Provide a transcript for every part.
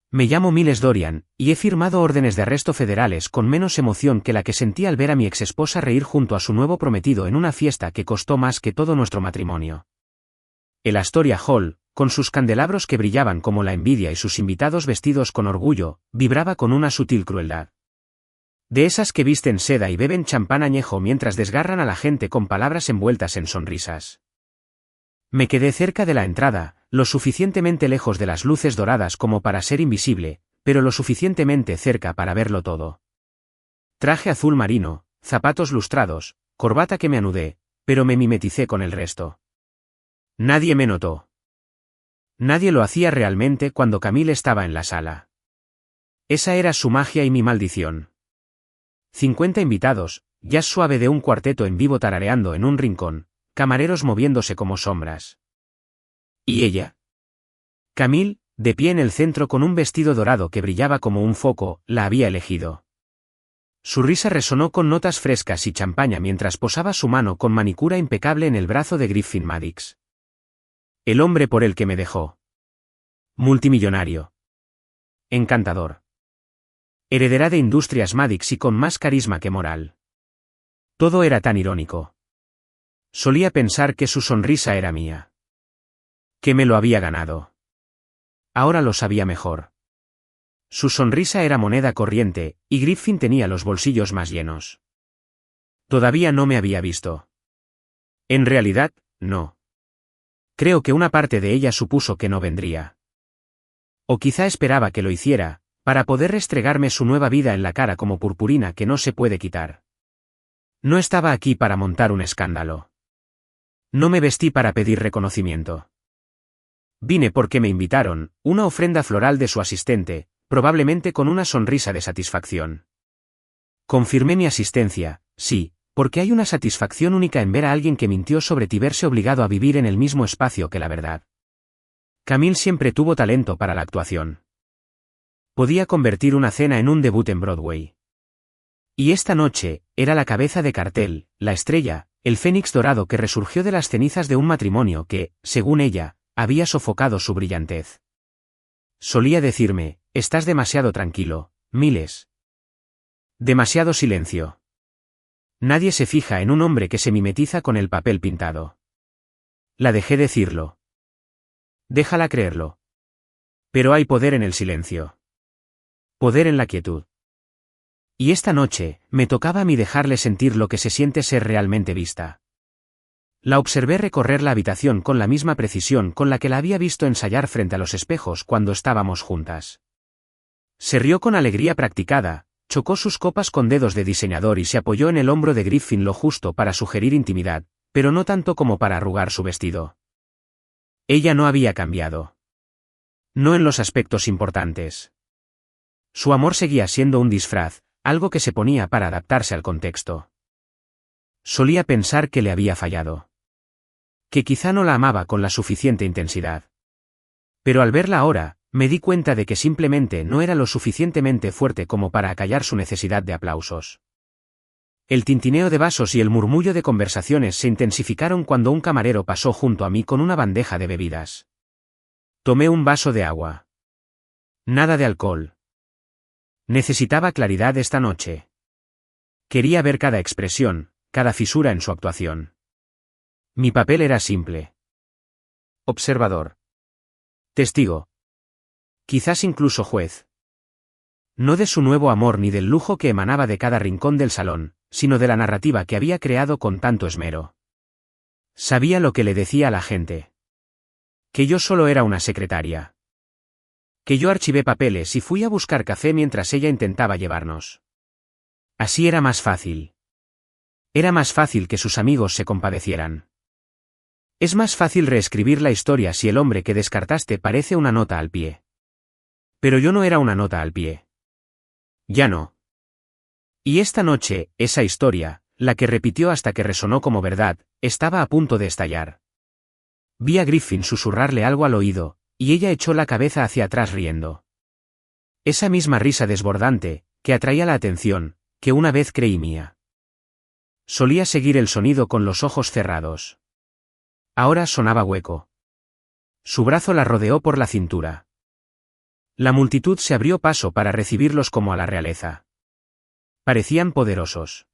Me llamo Miles Dorian, y he firmado órdenes de arresto federales con menos emoción que la que sentí al ver a mi exesposa reír junto a su nuevo prometido en una fiesta que costó más que todo nuestro matrimonio. El Astoria Hall, con sus candelabros que brillaban como la envidia y sus invitados vestidos con orgullo, vibraba con una sutil crueldad. De esas que visten seda y beben champán añejo mientras desgarran a la gente con palabras envueltas en sonrisas. Me quedé cerca de la entrada, lo suficientemente lejos de las luces doradas como para ser invisible, pero lo suficientemente cerca para verlo todo. Traje azul marino, zapatos lustrados, corbata que me anudé, pero me mimeticé con el resto. Nadie me notó. Nadie lo hacía realmente cuando Camille estaba en la sala. Esa era su magia y mi maldición. 50 invitados, jazz suave de un cuarteto en vivo tarareando en un rincón, camareros moviéndose como sombras. ¿Y ella? Camille, de pie en el centro con un vestido dorado que brillaba como un foco, la había elegido. Su risa resonó con notas frescas y champaña mientras posaba su mano con manicura impecable en el brazo de Griffin Maddix. El hombre por el que me dejó. Multimillonario. Encantador. Heredera de Industrias Maddix y con más carisma que moral. Todo era tan irónico. Solía pensar que su sonrisa era mía. Que me lo había ganado. Ahora lo sabía mejor. Su sonrisa era moneda corriente, y Griffin tenía los bolsillos más llenos. Todavía no me había visto. En realidad, no. Creo que una parte de ella supuso que no vendría. O quizá esperaba que lo hiciera, para poder restregarme su nueva vida en la cara como purpurina que no se puede quitar. No estaba aquí para montar un escándalo. No me vestí para pedir reconocimiento. Vine porque me invitaron, una ofrenda floral de su asistente, probablemente con una sonrisa de satisfacción. Confirmé mi asistencia, sí, porque hay una satisfacción única en ver a alguien que mintió sobre ti verse obligado a vivir en el mismo espacio que la verdad. Camille siempre tuvo talento para la actuación. Podía convertir una cena en un debut en Broadway. Y esta noche, era la cabeza de cartel, la estrella, el fénix dorado que resurgió de las cenizas de un matrimonio que, según ella, había sofocado su brillantez. Solía decirme, estás demasiado tranquilo, Miles. Demasiado silencio. Nadie se fija en un hombre que se mimetiza con el papel pintado. La dejé decirlo. Déjala creerlo. Pero hay poder en el silencio. Poder en la quietud. Y esta noche, me tocaba a mí dejarle sentir lo que se siente ser realmente vista. La observé recorrer la habitación con la misma precisión con la que la había visto ensayar frente a los espejos cuando estábamos juntas. Se rió con alegría practicada, chocó sus copas con dedos de diseñador y se apoyó en el hombro de Griffin lo justo para sugerir intimidad, pero no tanto como para arrugar su vestido. Ella no había cambiado. No en los aspectos importantes. Su amor seguía siendo un disfraz, algo que se ponía para adaptarse al contexto. Solía pensar que le había fallado. Que quizá no la amaba con la suficiente intensidad. Pero al verla ahora, me di cuenta de que simplemente no era lo suficientemente fuerte como para acallar su necesidad de aplausos. El tintineo de vasos y el murmullo de conversaciones se intensificaron cuando un camarero pasó junto a mí con una bandeja de bebidas. Tomé un vaso de agua. Nada de alcohol. Necesitaba claridad esta noche. Quería ver cada expresión, cada fisura en su actuación. Mi papel era simple. Observador. Testigo. Quizás incluso juez. No de su nuevo amor ni del lujo que emanaba de cada rincón del salón, sino de la narrativa que había creado con tanto esmero. Sabía lo que le decía a la gente. Que yo solo era una secretaria. Que yo archivé papeles y fui a buscar café mientras ella intentaba llevarnos. Así era más fácil. Era más fácil que sus amigos se compadecieran. Es más fácil reescribir la historia si el hombre que descartaste parece una nota al pie. Pero yo no era una nota al pie. Ya no. Y esta noche, esa historia, la que repitió hasta que resonó como verdad, estaba a punto de estallar. Vi a Griffin susurrarle algo al oído, y ella echó la cabeza hacia atrás riendo. Esa misma risa desbordante, que atraía la atención, que una vez creí mía. Solía seguir el sonido con los ojos cerrados. Ahora sonaba hueco. Su brazo la rodeó por la cintura. La multitud se abrió paso para recibirlos como a la realeza. Parecían poderosos.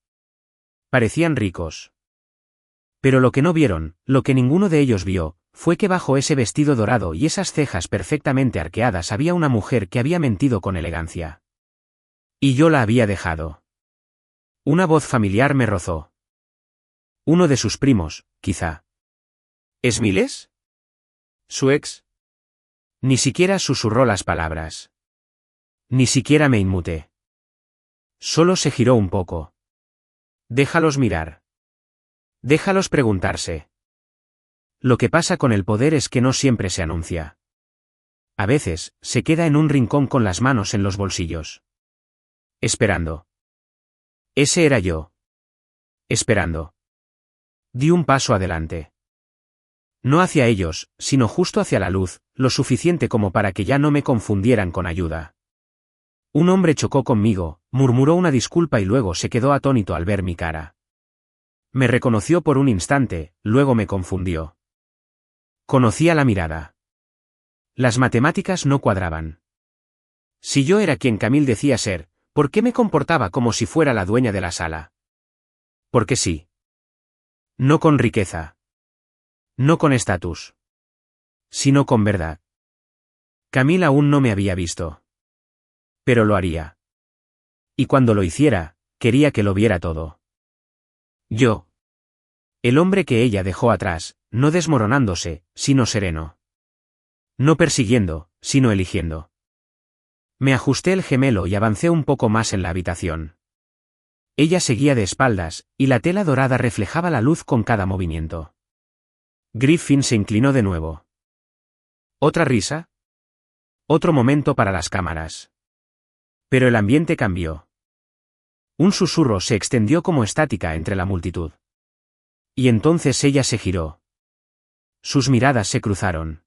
Parecían ricos. Pero lo que no vieron, lo que ninguno de ellos vio, fue que bajo ese vestido dorado y esas cejas perfectamente arqueadas había una mujer que había mentido con elegancia. Y yo la había dejado. Una voz familiar me rozó. Uno de sus primos, quizá. ¿Es Miles? ¿Su ex? Ni siquiera susurró las palabras. Ni siquiera me inmuté. Solo se giró un poco. Déjalos mirar. Déjalos preguntarse. Lo que pasa con el poder es que no siempre se anuncia. A veces, se queda en un rincón con las manos en los bolsillos. Esperando. Ese era yo. Esperando. Di un paso adelante. No hacia ellos, sino justo hacia la luz, lo suficiente como para que ya no me confundieran con ayuda. Un hombre chocó conmigo, murmuró una disculpa y luego se quedó atónito al ver mi cara. Me reconoció por un instante, luego me confundió. Conocía la mirada. Las matemáticas no cuadraban. Si yo era quien Camille decía ser, ¿por qué me comportaba como si fuera la dueña de la sala? Porque sí. No con riqueza. No con estatus. Sino con verdad. Camille aún no me había visto. Pero lo haría. Y cuando lo hiciera, quería que lo viera todo. Yo. El hombre que ella dejó atrás, no desmoronándose, sino sereno. No persiguiendo, sino eligiendo. Me ajusté el gemelo y avancé un poco más en la habitación. Ella seguía de espaldas, y la tela dorada reflejaba la luz con cada movimiento. Griffin se inclinó de nuevo. ¿Otra risa? Otro momento para las cámaras. Pero el ambiente cambió. Un susurro se extendió como estática entre la multitud. Y entonces ella se giró. Sus miradas se cruzaron.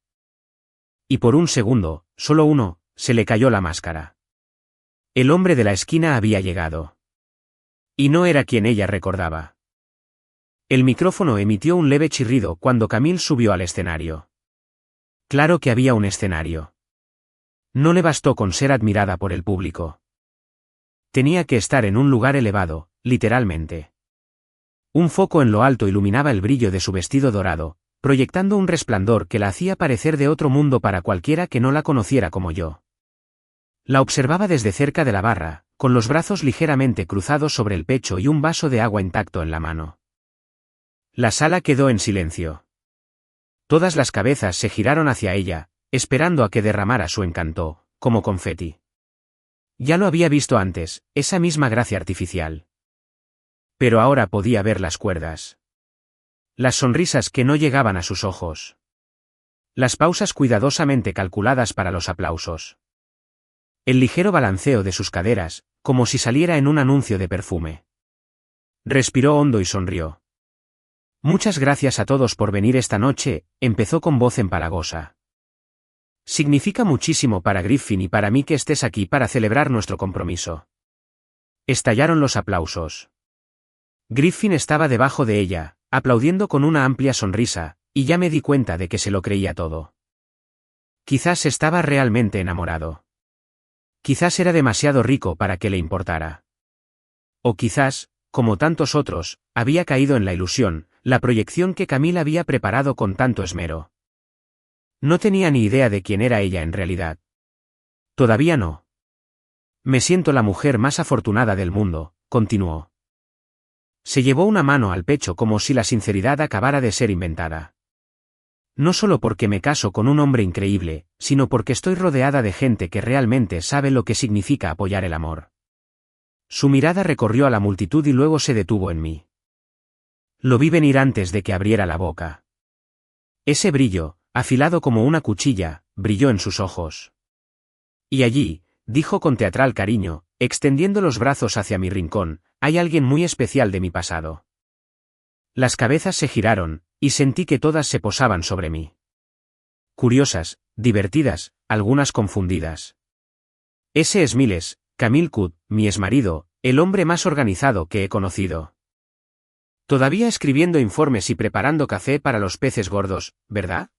Y por un segundo, solo uno, se le cayó la máscara. El hombre de la esquina había llegado. Y no era quien ella recordaba. El micrófono emitió un leve chirrido cuando Camille subió al escenario. Claro que había un escenario. No le bastó con ser admirada por el público. Tenía que estar en un lugar elevado, literalmente. Un foco en lo alto iluminaba el brillo de su vestido dorado, proyectando un resplandor que la hacía parecer de otro mundo para cualquiera que no la conociera como yo. La observaba desde cerca de la barra, con los brazos ligeramente cruzados sobre el pecho y un vaso de agua intacto en la mano. La sala quedó en silencio. Todas las cabezas se giraron hacia ella, esperando a que derramara su encanto, como confeti. Ya lo había visto antes, esa misma gracia artificial. Pero ahora podía ver las cuerdas. Las sonrisas que no llegaban a sus ojos. Las pausas cuidadosamente calculadas para los aplausos. El ligero balanceo de sus caderas, como si saliera en un anuncio de perfume. Respiró hondo y sonrió. Muchas gracias a todos por venir esta noche, empezó con voz empalagosa. Significa muchísimo para Griffin y para mí que estés aquí para celebrar nuestro compromiso. Estallaron los aplausos. Griffin estaba debajo de ella, aplaudiendo con una amplia sonrisa, y ya me di cuenta de que se lo creía todo. Quizás estaba realmente enamorado. Quizás era demasiado rico para que le importara. O quizás, como tantos otros, había caído en la ilusión, la proyección que Camille había preparado con tanto esmero. No tenía ni idea de quién era ella en realidad. Todavía no. Me siento la mujer más afortunada del mundo, continuó. Se llevó una mano al pecho como si la sinceridad acabara de ser inventada. No solo porque me caso con un hombre increíble, sino porque estoy rodeada de gente que realmente sabe lo que significa apoyar el amor. Su mirada recorrió a la multitud y luego se detuvo en mí. Lo vi venir antes de que abriera la boca. Ese brillo, afilado como una cuchilla, brilló en sus ojos. Y allí, dijo con teatral cariño, extendiendo los brazos hacia mi rincón, hay alguien muy especial de mi pasado. Las cabezas se giraron, y sentí que todas se posaban sobre mí. Curiosas, divertidas, algunas confundidas. Ese es Miles, Camille Coot, mi exmarido, el hombre más organizado que he conocido. Todavía escribiendo informes y preparando café para los peces gordos, ¿verdad?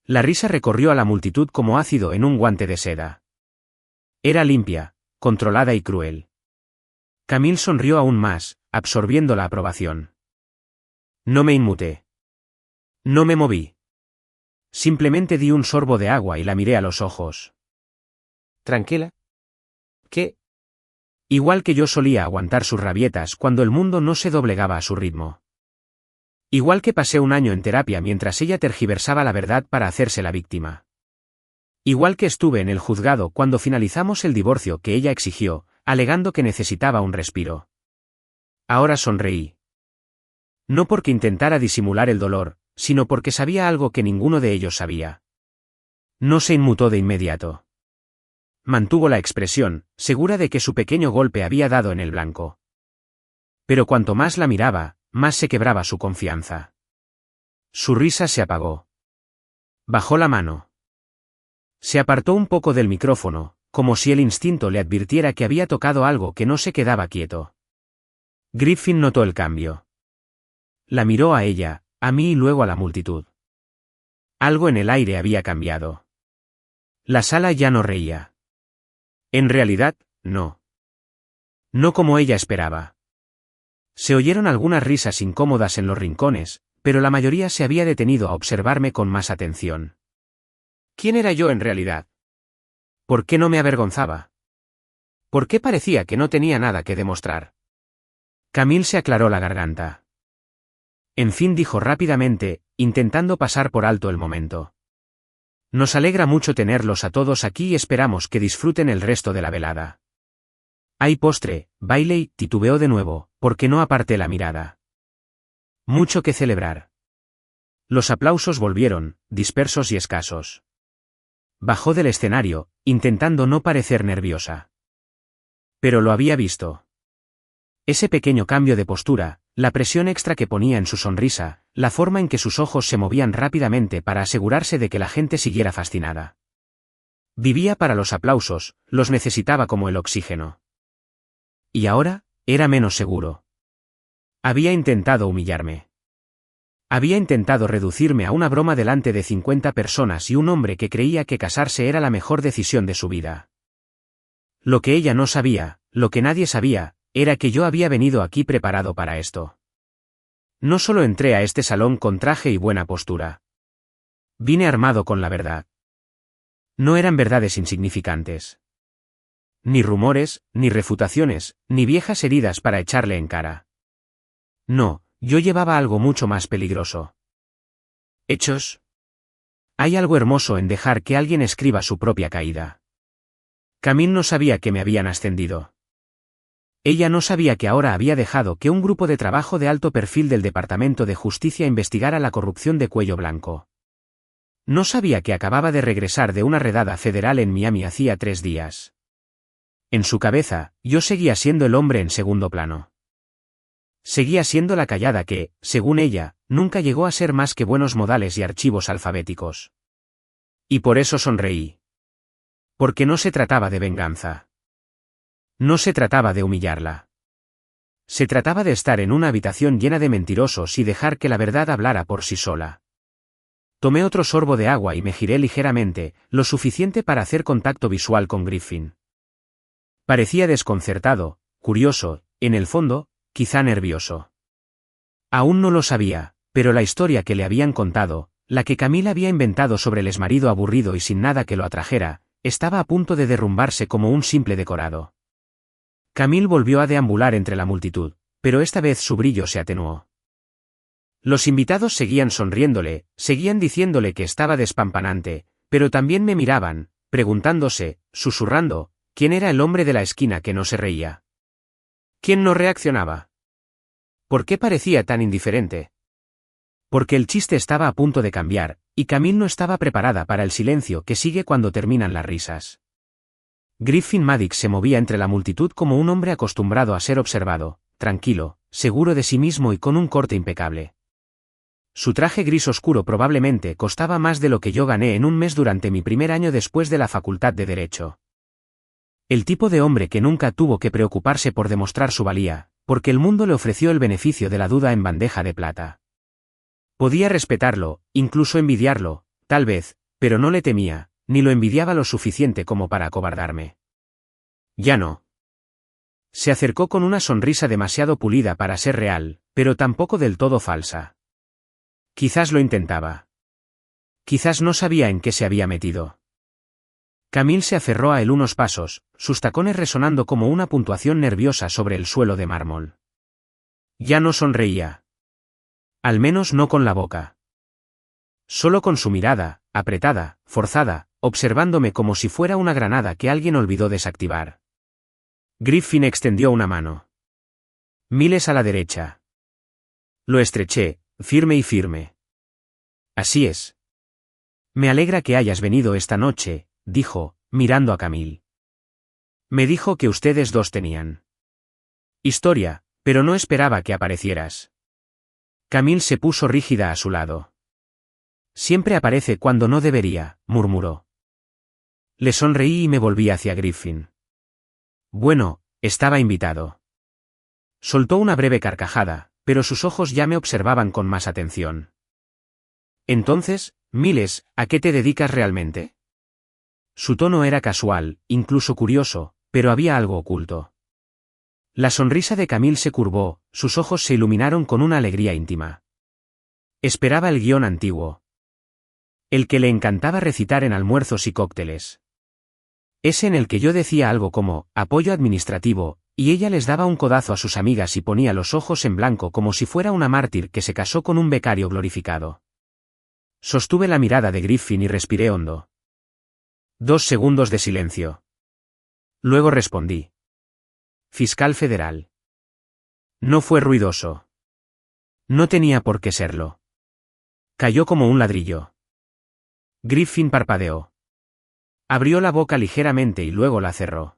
La risa recorrió a la multitud como ácido en un guante de seda. Era limpia, controlada y cruel. Camille sonrió aún más, absorbiendo la aprobación. No me inmuté. No me moví. Simplemente di un sorbo de agua y la miré a los ojos. ¿Tranquila? ¿Qué? Igual que yo solía aguantar sus rabietas cuando el mundo no se doblegaba a su ritmo. Igual que pasé un año en terapia mientras ella tergiversaba la verdad para hacerse la víctima. Igual que estuve en el juzgado cuando finalizamos el divorcio que ella exigió, alegando que necesitaba un respiro. Ahora sonreí. No porque intentara disimular el dolor, sino porque sabía algo que ninguno de ellos sabía. No se inmutó de inmediato. Mantuvo la expresión, segura de que su pequeño golpe había dado en el blanco. Pero cuanto más la miraba, más se quebraba su confianza. Su risa se apagó. Bajó la mano. Se apartó un poco del micrófono, como si el instinto le advirtiera que había tocado algo que no se quedaba quieto. Griffin notó el cambio. La miró a ella, a mí y luego a la multitud. Algo en el aire había cambiado. La sala ya no reía. En realidad, no. No como ella esperaba. Se oyeron algunas risas incómodas en los rincones, pero la mayoría se había detenido a observarme con más atención. ¿Quién era yo en realidad? ¿Por qué no me avergonzaba? ¿Por qué parecía que no tenía nada que demostrar? Camille se aclaró la garganta. En fin, dijo rápidamente, intentando pasar por alto el momento. Nos alegra mucho tenerlos a todos aquí y esperamos que disfruten el resto de la velada. Hay postre, baile y titubeó de nuevo, porque no aparté la mirada. Mucho que celebrar. Los aplausos volvieron, dispersos y escasos. Bajó del escenario, intentando no parecer nerviosa. Pero lo había visto. Ese pequeño cambio de postura, la presión extra que ponía en su sonrisa, la forma en que sus ojos se movían rápidamente para asegurarse de que la gente siguiera fascinada. Vivía para los aplausos, los necesitaba como el oxígeno. Y ahora, era menos seguro. Había intentado humillarme. Había intentado reducirme a una broma delante de 50 personas y un hombre que creía que casarse era la mejor decisión de su vida. Lo que ella no sabía, lo que nadie sabía, era que yo había venido aquí preparado para esto. No solo entré a este salón con traje y buena postura. Vine armado con la verdad. No eran verdades insignificantes. Ni rumores, ni refutaciones, ni viejas heridas para echarle en cara. No. Yo llevaba algo mucho más peligroso. ¿Hechos? Hay algo hermoso en dejar que alguien escriba su propia caída. Camille no sabía que me habían ascendido. Ella no sabía que ahora había dejado que un grupo de trabajo de alto perfil del Departamento de Justicia investigara la corrupción de Cuello Blanco. No sabía que acababa de regresar de una redada federal en Miami hacía 3 días. En su cabeza, yo seguía siendo el hombre en segundo plano. Seguía siendo la callada que, según ella, nunca llegó a ser más que buenos modales y archivos alfabéticos. Y por eso sonreí. Porque no se trataba de venganza. No se trataba de humillarla. Se trataba de estar en una habitación llena de mentirosos y dejar que la verdad hablara por sí sola. Tomé otro sorbo de agua y me giré ligeramente, lo suficiente para hacer contacto visual con Griffin. Parecía desconcertado, curioso, en el fondo, quizá nervioso. Aún no lo sabía, pero la historia que le habían contado, la que Camille había inventado sobre el exmarido aburrido y sin nada que lo atrajera, estaba a punto de derrumbarse como un simple decorado. Camille volvió a deambular entre la multitud, pero esta vez su brillo se atenuó. Los invitados seguían sonriéndole, seguían diciéndole que estaba despampanante, pero también me miraban, preguntándose, susurrando, ¿quién era el hombre de la esquina que no se reía? ¿Quién no reaccionaba? ¿Por qué parecía tan indiferente? Porque el chiste estaba a punto de cambiar, y Camille no estaba preparada para el silencio que sigue cuando terminan las risas. Griffin Maddix se movía entre la multitud como un hombre acostumbrado a ser observado, tranquilo, seguro de sí mismo y con un corte impecable. Su traje gris oscuro probablemente costaba más de lo que yo gané en un mes durante mi primer año después de la facultad de Derecho. El tipo de hombre que nunca tuvo que preocuparse por demostrar su valía, porque el mundo le ofreció el beneficio de la duda en bandeja de plata. Podía respetarlo, incluso envidiarlo, tal vez, pero no le temía, ni lo envidiaba lo suficiente como para acobardarme. Ya no. Se acercó con una sonrisa demasiado pulida para ser real, pero tampoco del todo falsa. Quizás lo intentaba. Quizás no sabía en qué se había metido. Camille se aferró a él unos pasos, sus tacones resonando como una puntuación nerviosa sobre el suelo de mármol. Ya no sonreía. Al menos no con la boca. Solo con su mirada, apretada, forzada, observándome como si fuera una granada que alguien olvidó desactivar. Griffin extendió una mano. Miles a la derecha. Lo estreché, firme y firme. Así es. Me alegra que hayas venido esta noche, dijo, mirando a Camille. Me dijo que ustedes dos tenían historia, pero no esperaba que aparecieras. Camille se puso rígida a su lado. Siempre aparece cuando no debería, murmuró. Le sonreí y me volví hacia Griffin. Bueno, estaba invitado. Soltó una breve carcajada, pero sus ojos ya me observaban con más atención. Entonces, Miles, ¿a qué te dedicas realmente? Su tono era casual, incluso curioso, pero había algo oculto. La sonrisa de Camille se curvó, sus ojos se iluminaron con una alegría íntima. Esperaba el guión antiguo. El que le encantaba recitar en almuerzos y cócteles. Ese en el que yo decía algo como, apoyo administrativo, y ella les daba un codazo a sus amigas y ponía los ojos en blanco como si fuera una mártir que se casó con un becario glorificado. Sostuve la mirada de Griffin y respiré hondo. 2 segundos de silencio. Luego respondí. Fiscal federal. No fue ruidoso. No tenía por qué serlo. Cayó como un ladrillo. Griffin parpadeó. Abrió la boca ligeramente y luego la cerró.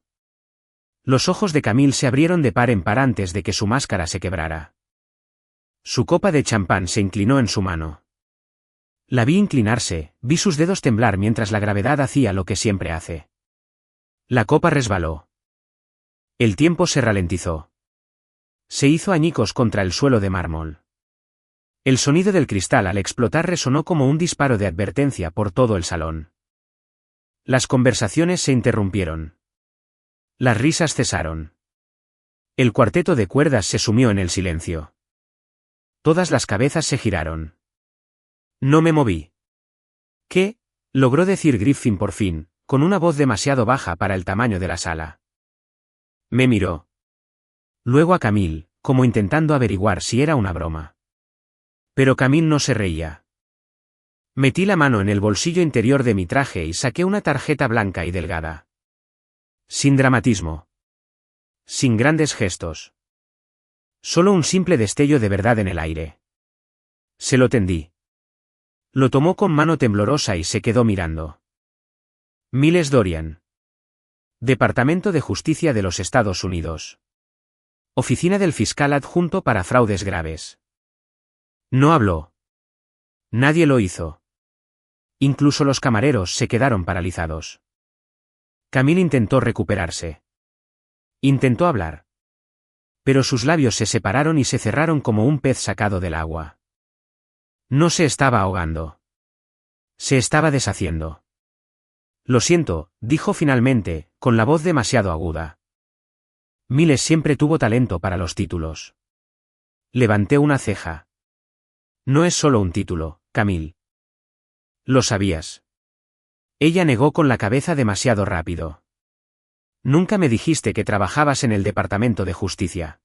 Los ojos de Camille se abrieron de par en par antes de que su máscara se quebrara. Su copa de champán se inclinó en su mano. La vi inclinarse, vi sus dedos temblar mientras la gravedad hacía lo que siempre hace. La copa resbaló. El tiempo se ralentizó. Se hizo añicos contra el suelo de mármol. El sonido del cristal al explotar resonó como un disparo de advertencia por todo el salón. Las conversaciones se interrumpieron. Las risas cesaron. El cuarteto de cuerdas se sumió en el silencio. Todas las cabezas se giraron. No me moví. ¿Qué? Logró decir Griffin por fin, con una voz demasiado baja para el tamaño de la sala. Me miró. Luego a Camille, como intentando averiguar si era una broma. Pero Camille no se reía. Metí la mano en el bolsillo interior de mi traje y saqué una tarjeta blanca y delgada. Sin dramatismo. Sin grandes gestos. Solo un simple destello de verdad en el aire. Se lo tendí. Lo tomó con mano temblorosa y se quedó mirando. Miles Dorian. Departamento de Justicia de los Estados Unidos. Oficina del Fiscal Adjunto para Fraudes Graves. No habló. Nadie lo hizo. Incluso los camareros se quedaron paralizados. Camille intentó recuperarse. Intentó hablar. Pero sus labios se separaron y se cerraron como un pez sacado del agua. No se estaba ahogando. Se estaba deshaciendo. Lo siento, dijo finalmente, con la voz demasiado aguda. Miles siempre tuvo talento para los títulos. Levanté una ceja. No es solo un título, Camille. Lo sabías. Ella negó con la cabeza demasiado rápido. Nunca me dijiste que trabajabas en el Departamento de Justicia.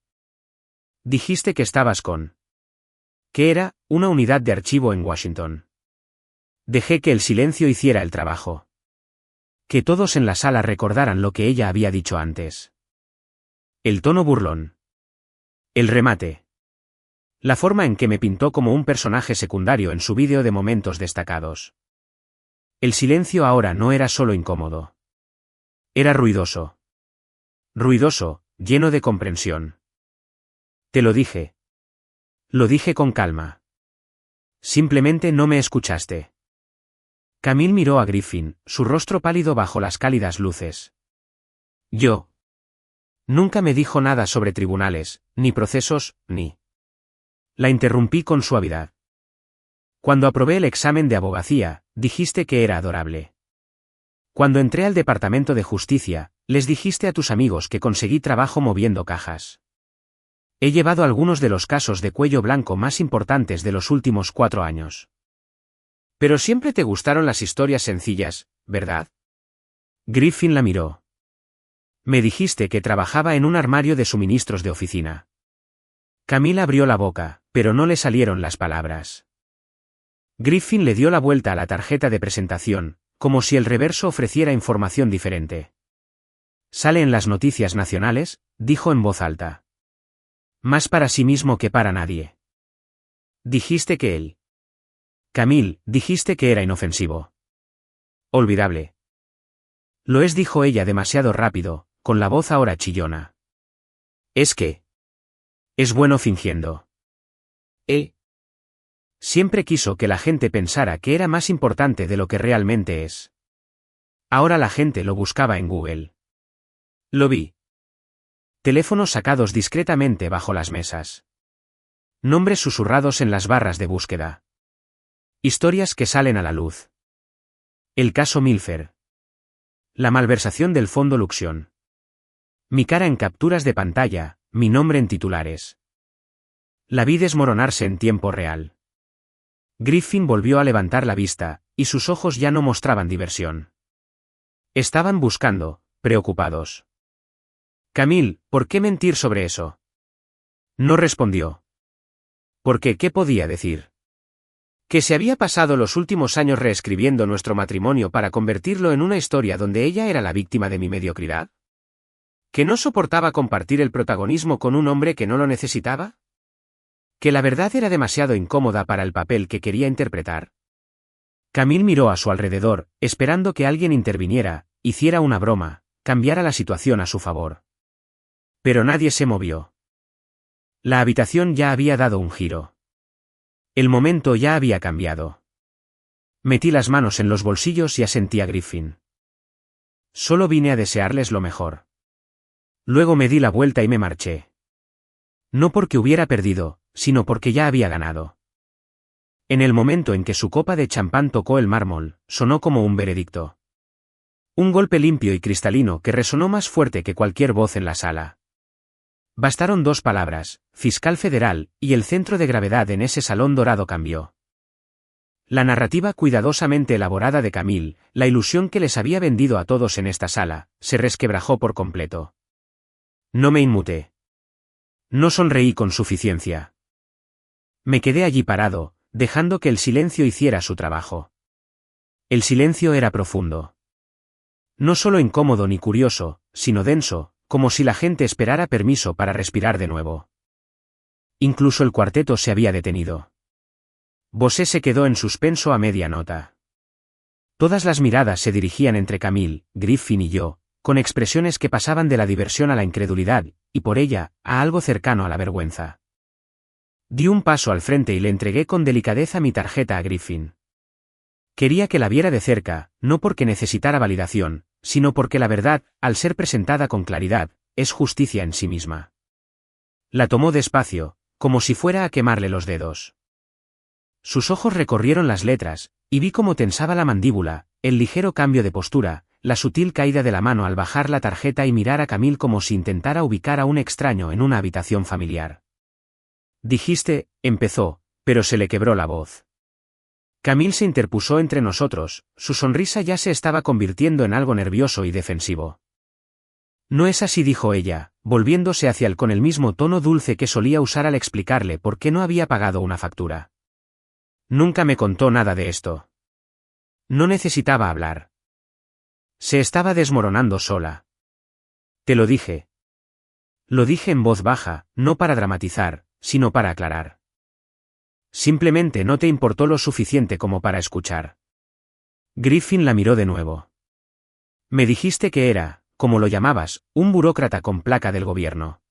Dijiste que estabas con... ¿Qué era? Una unidad de archivo en Washington. Dejé que el silencio hiciera el trabajo. Que todos en la sala recordaran lo que ella había dicho antes. El tono burlón. El remate. La forma en que me pintó como un personaje secundario en su vídeo de momentos destacados. El silencio ahora no era solo incómodo. Era ruidoso. Ruidoso, lleno de comprensión. Te lo dije. Lo dije con calma. Simplemente no me escuchaste. Camille miró a Griffin, su rostro pálido bajo las cálidas luces. Yo. Nunca me dijo nada sobre tribunales, ni procesos, ni... La interrumpí con suavidad. Cuando aprobé el examen de abogacía, dijiste que era adorable. Cuando entré al Departamento de Justicia, Les dijiste a tus amigos que conseguí trabajo moviendo cajas. He llevado algunos de los casos de cuello blanco más importantes de los últimos 4 años. Pero siempre te gustaron las historias sencillas, ¿verdad? Griffin la miró. Me dijiste que trabajaba en un armario de suministros de oficina. Camille abrió la boca, pero no le salieron las palabras. Griffin le dio la vuelta a la tarjeta de presentación, como si el reverso ofreciera información diferente. Sale en las noticias nacionales, dijo en voz alta. Más para sí mismo que para nadie. Dijiste que él. Camille, dijiste que era inofensivo. Olvidable. Lo es, dijo ella demasiado rápido, con la voz ahora chillona. ¿Es que? Es bueno fingiendo. ¿Eh? Siempre quiso que la gente pensara que era más importante de lo que realmente es. Ahora la gente lo buscaba en Google. Lo vi. Teléfonos sacados discretamente bajo las mesas. Nombres susurrados en las barras de búsqueda. Historias que salen a la luz. El caso Milfer. La malversación del fondo Luxion. Mi cara en capturas de pantalla, mi nombre en titulares. La vi desmoronarse en tiempo real. Griffin volvió a levantar la vista, y sus ojos ya no mostraban diversión. Estaban buscando, preocupados. Camille, ¿por qué mentir sobre eso? No respondió. Porque ¿qué podía decir? ¿Que se había pasado los últimos años reescribiendo nuestro matrimonio para convertirlo en una historia donde ella era la víctima de mi mediocridad? ¿Que no soportaba compartir el protagonismo con un hombre que no lo necesitaba? ¿Que la verdad era demasiado incómoda para el papel que quería interpretar? Camille miró a su alrededor, esperando que alguien interviniera, hiciera una broma, cambiara la situación a su favor. Pero nadie se movió. La habitación ya había dado un giro. El momento ya había cambiado. Metí las manos en los bolsillos y asentí a Griffin. Solo vine a desearles lo mejor. Luego me di la vuelta y me marché. No porque hubiera perdido, sino porque ya había ganado. En el momento en que su copa de champán tocó el mármol, sonó como un veredicto. Un golpe limpio y cristalino que resonó más fuerte que cualquier voz en la sala. Bastaron 2 palabras, fiscal federal, y el centro de gravedad en ese salón dorado cambió. La narrativa cuidadosamente elaborada de Camille, la ilusión que les había vendido a todos en esta sala, se resquebrajó por completo. No me inmuté. No sonreí con suficiencia. Me quedé allí parado, dejando que el silencio hiciera su trabajo. El silencio era profundo. No solo incómodo ni curioso, sino denso, como si la gente esperara permiso para respirar de nuevo. Incluso el cuarteto se había detenido. Bosé se quedó en suspenso a media nota. Todas las miradas se dirigían entre Camille, Griffin y yo, con expresiones que pasaban de la diversión a la incredulidad, y por ella, a algo cercano a la vergüenza. Di un paso al frente y le entregué con delicadeza mi tarjeta a Griffin. Quería que la viera de cerca, no porque necesitara validación, sino porque la verdad, al ser presentada con claridad, es justicia en sí misma. La tomó despacio, como si fuera a quemarle los dedos. Sus ojos recorrieron las letras, y vi cómo tensaba la mandíbula, el ligero cambio de postura, la sutil caída de la mano al bajar la tarjeta y mirar a Camille como si intentara ubicar a un extraño en una habitación familiar. Dijiste, empezó, pero se le quebró la voz. Camille se interpuso entre nosotros, su sonrisa ya se estaba convirtiendo en algo nervioso y defensivo. No es así, dijo ella, volviéndose hacia él con el mismo tono dulce que solía usar al explicarle por qué no había pagado una factura. Nunca me contó nada de esto. No necesitaba hablar. Se estaba desmoronando sola. Te lo dije. Lo dije en voz baja, no para dramatizar, sino para aclarar. Simplemente no te importó lo suficiente como para escuchar. Griffin la miró de nuevo. Me dijiste que era, como lo llamabas, un burócrata con placa del gobierno.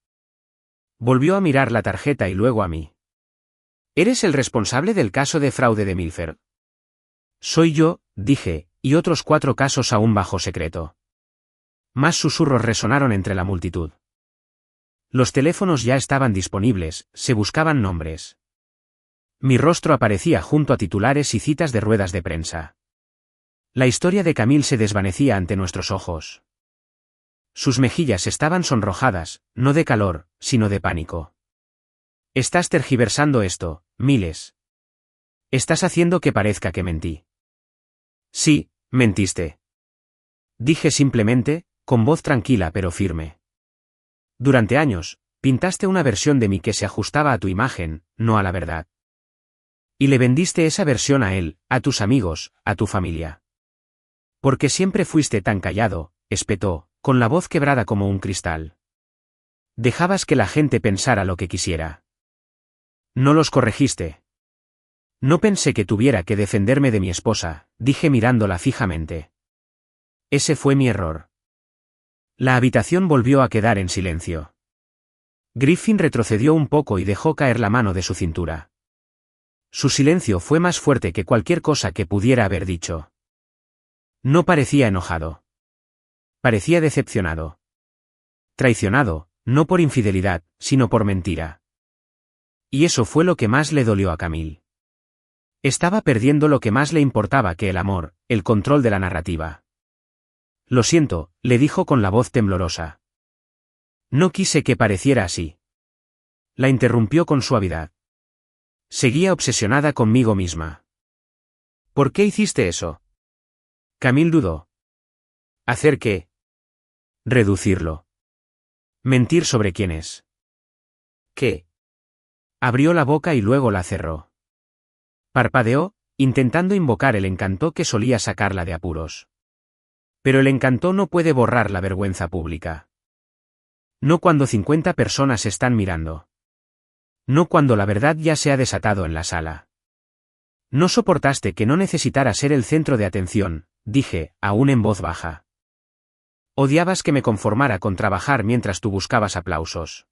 Volvió a mirar la tarjeta y luego a mí. ¿Eres el responsable del caso de fraude de Milfer? Soy yo, dije, y otros 4 casos aún bajo secreto. Más susurros resonaron entre la multitud. Los teléfonos ya estaban disponibles, se buscaban nombres. Mi rostro aparecía junto a titulares y citas de ruedas de prensa. La historia de Camille se desvanecía ante nuestros ojos. Sus mejillas estaban sonrojadas, no de calor, sino de pánico. Estás tergiversando esto, Miles. Estás haciendo que parezca que mentí. Sí, mentiste. Dije simplemente, con voz tranquila pero firme. Durante años, pintaste una versión de mí que se ajustaba a tu imagen, no a la verdad. Y le vendiste esa versión a él, a tus amigos, a tu familia. Porque siempre fuiste tan callado, espetó, con la voz quebrada como un cristal. Dejabas que la gente pensara lo que quisiera. No los corregiste. No pensé que tuviera que defenderme de mi esposa, dije mirándola fijamente. Ese fue mi error. La habitación volvió a quedar en silencio. Griffin retrocedió un poco y dejó caer la mano de su cintura. Su silencio fue más fuerte que cualquier cosa que pudiera haber dicho. No parecía enojado. Parecía decepcionado. Traicionado, no por infidelidad, sino por mentira. Y eso fue lo que más le dolió a Camille. Estaba perdiendo lo que más le importaba que el amor, el control de la narrativa. Lo siento, le dijo con la voz temblorosa. No quise que pareciera así. La interrumpió con suavidad. Seguía obsesionada conmigo misma. ¿Por qué hiciste eso? Camille dudó. ¿Hacer qué? Reducirlo. Mentir sobre quién es. ¿Qué? Abrió la boca y luego la cerró. Parpadeó, intentando invocar el encanto que solía sacarla de apuros. Pero el encanto no puede borrar la vergüenza pública. No cuando 50 personas están mirando. No cuando la verdad ya se ha desatado en la sala. No soportaste que no necesitara ser el centro de atención, dije, aún en voz baja. Odiabas que me conformara con trabajar mientras tú buscabas aplausos.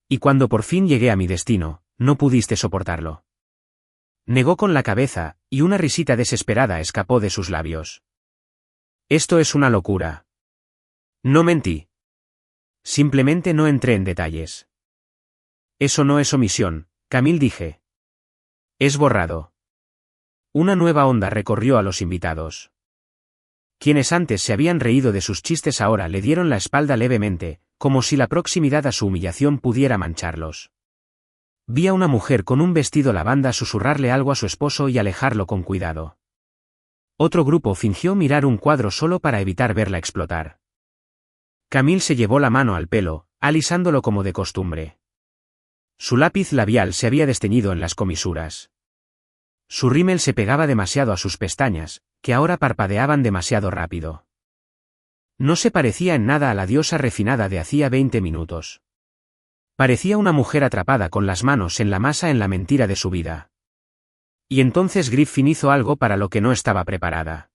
Y cuando por fin llegué a mi destino, no pudiste soportarlo. Negó con la cabeza, y una risita desesperada escapó de sus labios. Esto es una locura. No mentí. Simplemente no entré en detalles. Eso no es omisión, Camille dije. Es borrado. Una nueva onda recorrió a los invitados. Quienes antes se habían reído de sus chistes ahora le dieron la espalda levemente, como si la proximidad a su humillación pudiera mancharlos. Vi a una mujer con un vestido lavanda susurrarle algo a su esposo y alejarlo con cuidado. Otro grupo fingió mirar un cuadro solo para evitar verla explotar. Camille se llevó la mano al pelo, alisándolo como de costumbre. Su lápiz labial se había desteñido en las comisuras. Su rímel se pegaba demasiado a sus pestañas, que ahora parpadeaban demasiado rápido. No se parecía en nada a la diosa refinada de hacía 20 minutos. Parecía una mujer atrapada con las manos en la masa en la mentira de su vida. Y entonces Griffin hizo algo para lo que no estaba preparada.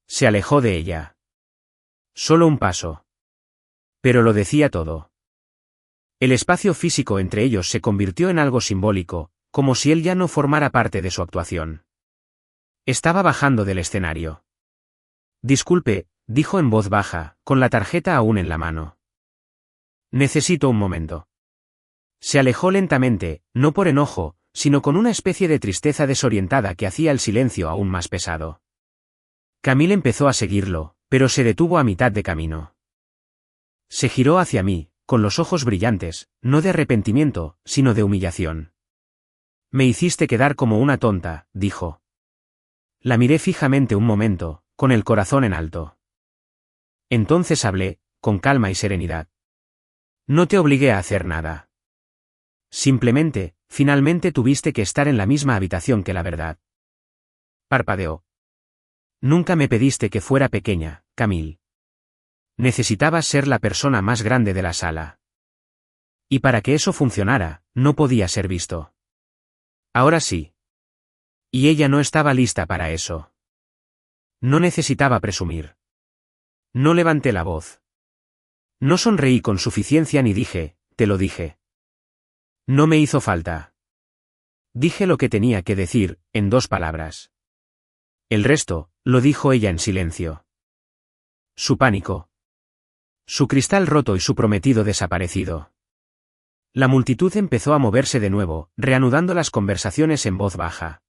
Se alejó de ella. Solo un paso. Pero lo decía todo. El espacio físico entre ellos se convirtió en algo simbólico, como si él ya no formara parte de su actuación. Estaba bajando del escenario. Disculpe, dijo en voz baja, con la tarjeta aún en la mano. Necesito un momento. Se alejó lentamente, no por enojo, sino con una especie de tristeza desorientada que hacía el silencio aún más pesado. Camille empezó a seguirlo, pero se detuvo a mitad de camino. Se giró hacia mí, con los ojos brillantes, no de arrepentimiento, sino de humillación. Me hiciste quedar como una tonta, dijo. La miré fijamente un momento, con el corazón en alto. Entonces hablé, con calma y serenidad. No te obligué a hacer nada. Simplemente, finalmente tuviste que estar en la misma habitación que la verdad. Parpadeó. Nunca me pediste que fuera pequeña, Camille. Necesitabas ser la persona más grande de la sala. Y para que eso funcionara, no podía ser visto. Ahora sí. Y ella no estaba lista para eso. No necesitaba presumir. No levanté la voz. No sonreí con suficiencia ni dije, te lo dije. No me hizo falta. Dije lo que tenía que decir, en 2 palabras. El resto, lo dijo ella en silencio. Su pánico. Su cristal roto y su prometido desaparecido. La multitud empezó a moverse de nuevo, reanudando las conversaciones en voz baja.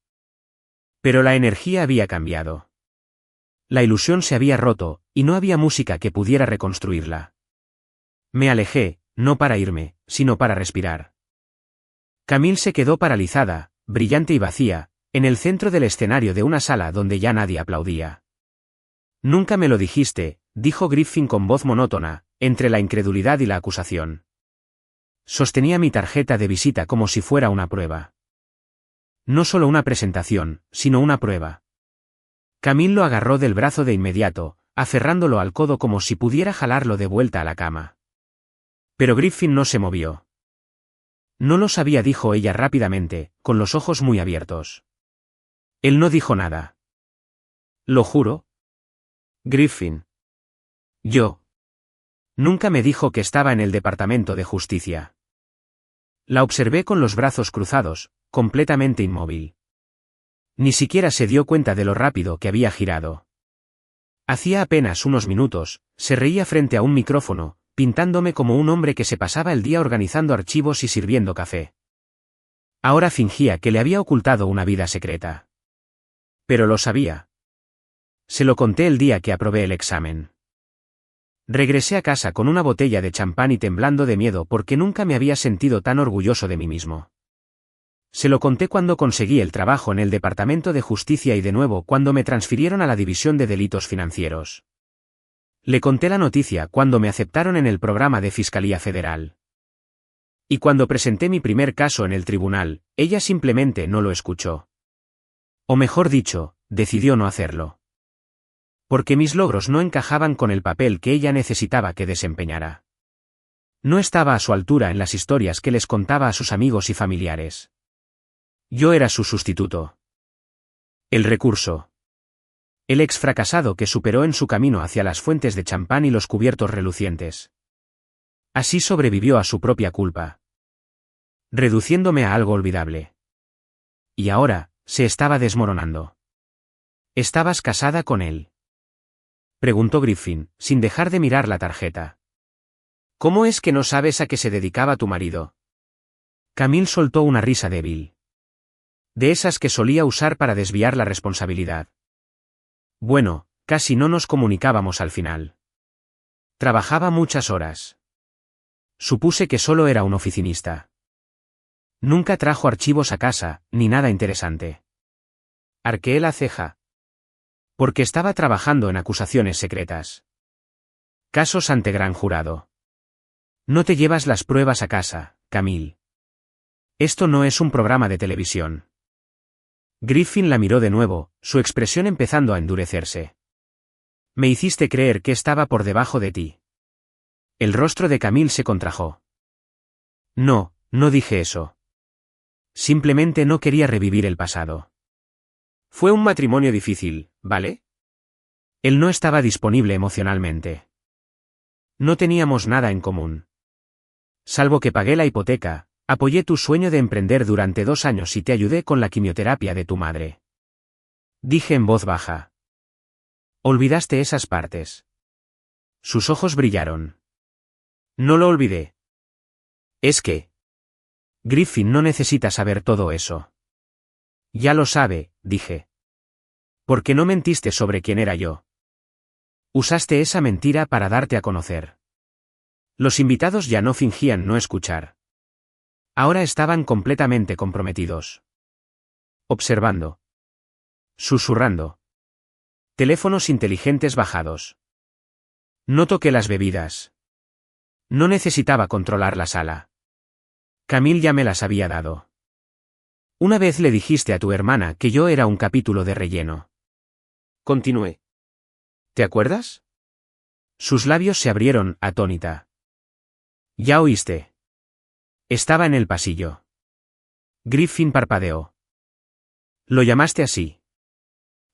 Pero la energía había cambiado. La ilusión se había roto, y no había música que pudiera reconstruirla. Me alejé, no para irme, sino para respirar. Camille se quedó paralizada, brillante y vacía, en el centro del escenario de una sala donde ya nadie aplaudía. Nunca me lo dijiste, dijo Griffin con voz monótona, entre la incredulidad y la acusación. Sostenía mi tarjeta de visita como si fuera una prueba. No solo una presentación, sino una prueba. Camille lo agarró del brazo de inmediato, aferrándolo al codo como si pudiera jalarlo de vuelta a la cama. Pero Griffin no se movió. No lo sabía, dijo ella rápidamente, con los ojos muy abiertos. Él no dijo nada. ¿Lo juro? Griffin. Yo. Nunca me dijo que estaba en el Departamento de Justicia. La observé con los brazos cruzados, completamente inmóvil. Ni siquiera se dio cuenta de lo rápido que había girado. Hacía apenas unos minutos, se reía frente a un micrófono, pintándome como un hombre que se pasaba el día organizando archivos y sirviendo café. Ahora fingía que le había ocultado una vida secreta. Pero lo sabía. Se lo conté el día que aprobé el examen. Regresé a casa con una botella de champán y temblando de miedo porque nunca me había sentido tan orgulloso de mí mismo. Se lo conté cuando conseguí el trabajo en el Departamento de Justicia y de nuevo cuando me transfirieron a la División de Delitos Financieros. Le conté la noticia cuando me aceptaron en el programa de Fiscalía Federal. Y cuando presenté mi primer caso en el tribunal, ella simplemente no lo escuchó. O mejor dicho, decidió no hacerlo. Porque mis logros no encajaban con el papel que ella necesitaba que desempeñara. No estaba a su altura en las historias que les contaba a sus amigos y familiares. Yo era su sustituto. El recurso. El ex fracasado que superó en su camino hacia las fuentes de champán y los cubiertos relucientes. Así sobrevivió a su propia culpa. Reduciéndome a algo olvidable. Y ahora, se estaba desmoronando. ¿Estabas casada con él?, preguntó Griffin, sin dejar de mirar la tarjeta. ¿Cómo es que no sabes a qué se dedicaba tu marido? Camille soltó una risa débil. De esas que solía usar para desviar la responsabilidad. Bueno, casi no nos comunicábamos al final. Trabajaba muchas horas. Supuse que solo era un oficinista. Nunca trajo archivos a casa, ni nada interesante. Arqueé la ceja. Porque estaba trabajando en acusaciones secretas. Casos ante gran jurado. No te llevas las pruebas a casa, Camille. Esto no es un programa de televisión. Griffin la miró de nuevo, su expresión empezando a endurecerse. Me hiciste creer que estaba por debajo de ti. El rostro de Camille se contrajo. No, no dije eso. Simplemente no quería revivir el pasado. Fue un matrimonio difícil, ¿vale? Él no estaba disponible emocionalmente. No teníamos nada en común. Salvo que pagué la hipoteca, apoyé tu sueño de emprender durante 2 años y te ayudé con la quimioterapia de tu madre. Dije en voz baja. ¿Olvidaste esas partes? Sus ojos brillaron. No lo olvidé. Es que... Griffin no necesita saber todo eso. Ya lo sabe, dije. ¿Por qué no mentiste sobre quién era yo? Usaste esa mentira para darte a conocer. Los invitados ya no fingían no escuchar. Ahora estaban completamente comprometidos. Observando. Susurrando. Teléfonos inteligentes bajados. No toqué las bebidas. No necesitaba controlar la sala. Camille ya me las había dado. Una vez le dijiste a tu hermana que yo era un capítulo de relleno. Continué. ¿Te acuerdas? Sus labios se abrieron, atónita. Ya oíste. Estaba en el pasillo. Griffin parpadeó. ¿Lo llamaste así?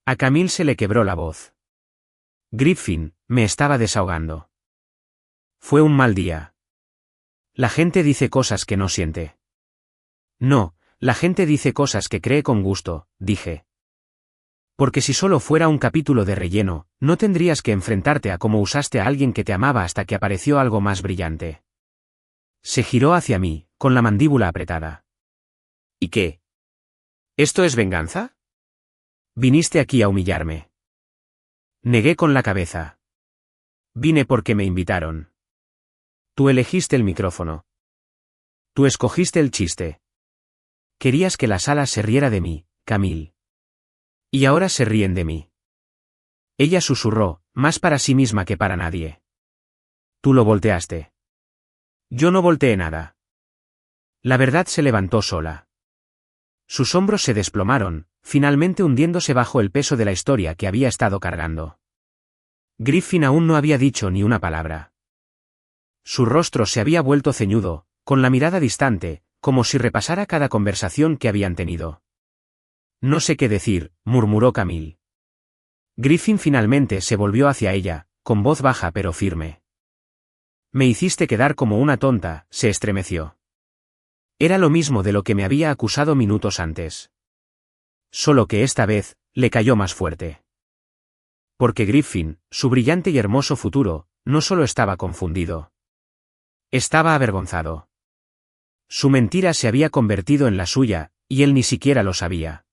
A Camille se le quebró la voz. Griffin, me estaba desahogando. Fue un mal día. La gente dice cosas que no siente. No, la gente dice cosas que cree con gusto, dije. Porque si solo fuera un capítulo de relleno, no tendrías que enfrentarte a cómo usaste a alguien que te amaba hasta que apareció algo más brillante. Se giró hacia mí, con la mandíbula apretada. ¿Y qué? ¿Esto es venganza? Viniste aquí a humillarme. Negué con la cabeza. Vine porque me invitaron. Tú elegiste el micrófono. Tú escogiste el chiste. Querías que la sala se riera de mí, Camille. Y ahora se ríen de mí. Ella susurró, más para sí misma que para nadie. Tú lo volteaste. Yo no volteé nada. La verdad se levantó sola. Sus hombros se desplomaron, finalmente hundiéndose bajo el peso de la historia que había estado cargando. Griffin aún no había dicho ni una palabra. Su rostro se había vuelto ceñudo, con la mirada distante, como si repasara cada conversación que habían tenido. No sé qué decir, murmuró Camille. Griffin finalmente se volvió hacia ella, con voz baja pero firme. Me hiciste quedar como una tonta, se estremeció. Era lo mismo de lo que me había acusado minutos antes. Solo que esta vez, le cayó más fuerte. Porque Griffin, su brillante y hermoso futuro, no solo estaba confundido. Estaba avergonzado. Su mentira se había convertido en la suya, y él ni siquiera lo sabía.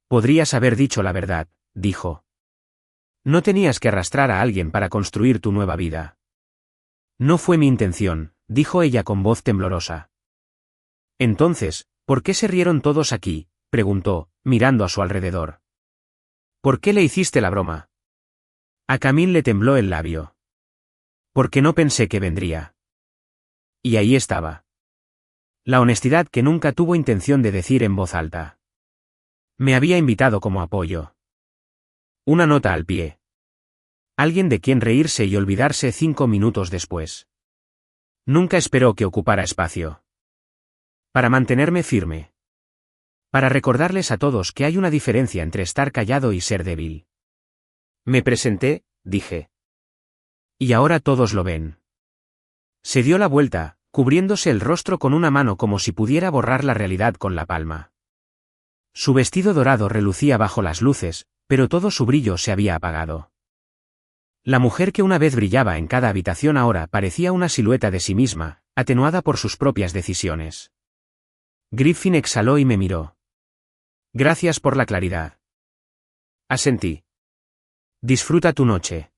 Podrías haber dicho la verdad, dijo. No tenías que arrastrar a alguien para construir tu nueva vida. No fue mi intención, dijo ella con voz temblorosa. Entonces, ¿por qué se rieron todos aquí?, preguntó, mirando a su alrededor. ¿Por qué le hiciste la broma? A Camille le tembló el labio. Porque no pensé que vendría. Y ahí estaba. La honestidad que nunca tuvo intención de decir en voz alta. Me había invitado como apoyo. Una nota al pie. Alguien de quien reírse y olvidarse 5 minutos después. Nunca esperó que ocupara espacio. Para mantenerme firme. Para recordarles a todos que hay una diferencia entre estar callado y ser débil. Me presenté, dije. Y ahora todos lo ven. Se dio la vuelta, cubriéndose el rostro con una mano como si pudiera borrar la realidad con la palma. Su vestido dorado relucía bajo las luces, pero todo su brillo se había apagado. La mujer que una vez brillaba en cada habitación ahora parecía una silueta de sí misma, atenuada por sus propias decisiones. Griffin exhaló y me miró. Gracias por la claridad. Asentí. Disfruta tu noche.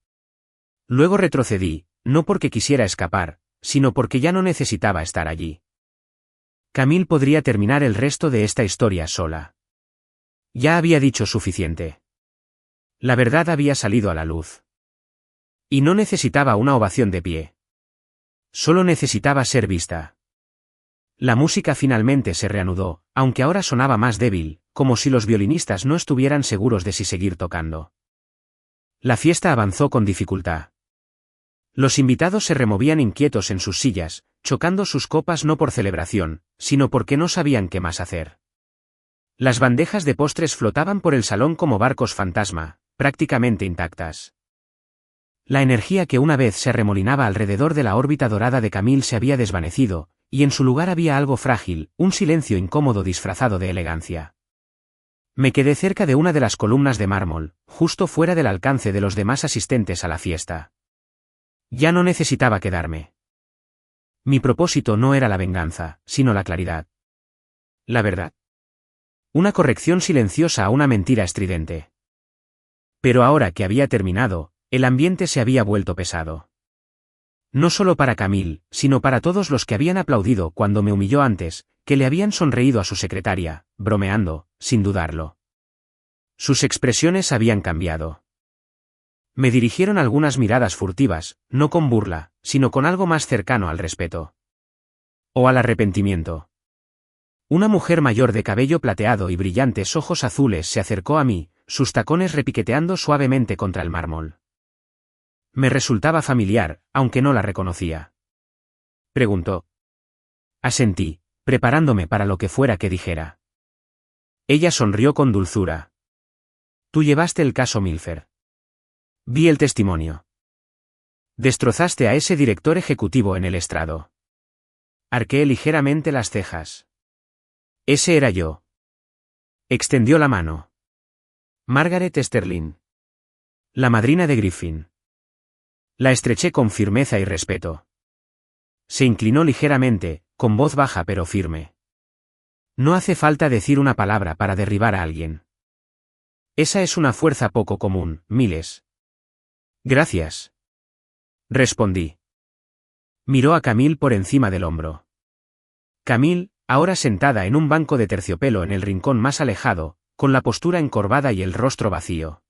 Luego retrocedí, no porque quisiera escapar, sino porque ya no necesitaba estar allí. Camille podría terminar el resto de esta historia sola. Ya había dicho suficiente. La verdad había salido a la luz. Y no necesitaba una ovación de pie. Solo necesitaba ser vista. La música finalmente se reanudó, aunque ahora sonaba más débil, como si los violinistas no estuvieran seguros de si seguir tocando. La fiesta avanzó con dificultad. Los invitados se removían inquietos en sus sillas, chocando sus copas no por celebración, sino porque no sabían qué más hacer. Las bandejas de postres flotaban por el salón como barcos fantasma, prácticamente intactas. La energía que una vez se arremolinaba alrededor de la órbita dorada de Camille se había desvanecido, y en su lugar había algo frágil, un silencio incómodo disfrazado de elegancia. Me quedé cerca de una de las columnas de mármol, justo fuera del alcance de los demás asistentes a la fiesta. Ya no necesitaba quedarme. Mi propósito no era la venganza, sino la claridad. La verdad. Una corrección silenciosa a una mentira estridente. Pero ahora que había terminado, el ambiente se había vuelto pesado. No solo para Camille, sino para todos los que habían aplaudido cuando me humilló antes, que le habían sonreído a su secretaria, bromeando, sin dudarlo. Sus expresiones habían cambiado. Me dirigieron algunas miradas furtivas, no con burla, sino con algo más cercano al respeto. O al arrepentimiento. Una mujer mayor de cabello plateado y brillantes ojos azules se acercó a mí, sus tacones repiqueteando suavemente contra el mármol. Me resultaba familiar, aunque no la reconocía. Preguntó. Asentí, preparándome para lo que fuera que dijera. Ella sonrió con dulzura. Tú llevaste el caso Milfer. Vi el testimonio. Destrozaste a ese director ejecutivo en el estrado. Arqueé ligeramente las cejas. Ese era yo. Extendió la mano. Margaret Sterling. La madrina de Griffin. La estreché con firmeza y respeto. Se inclinó ligeramente, con voz baja pero firme. No hace falta decir una palabra para derribar a alguien. Esa es una fuerza poco común, Miles. Gracias. Respondí. Miró a Camille por encima del hombro. Camille, ahora sentada en un banco de terciopelo en el rincón más alejado, con la postura encorvada y el rostro vacío.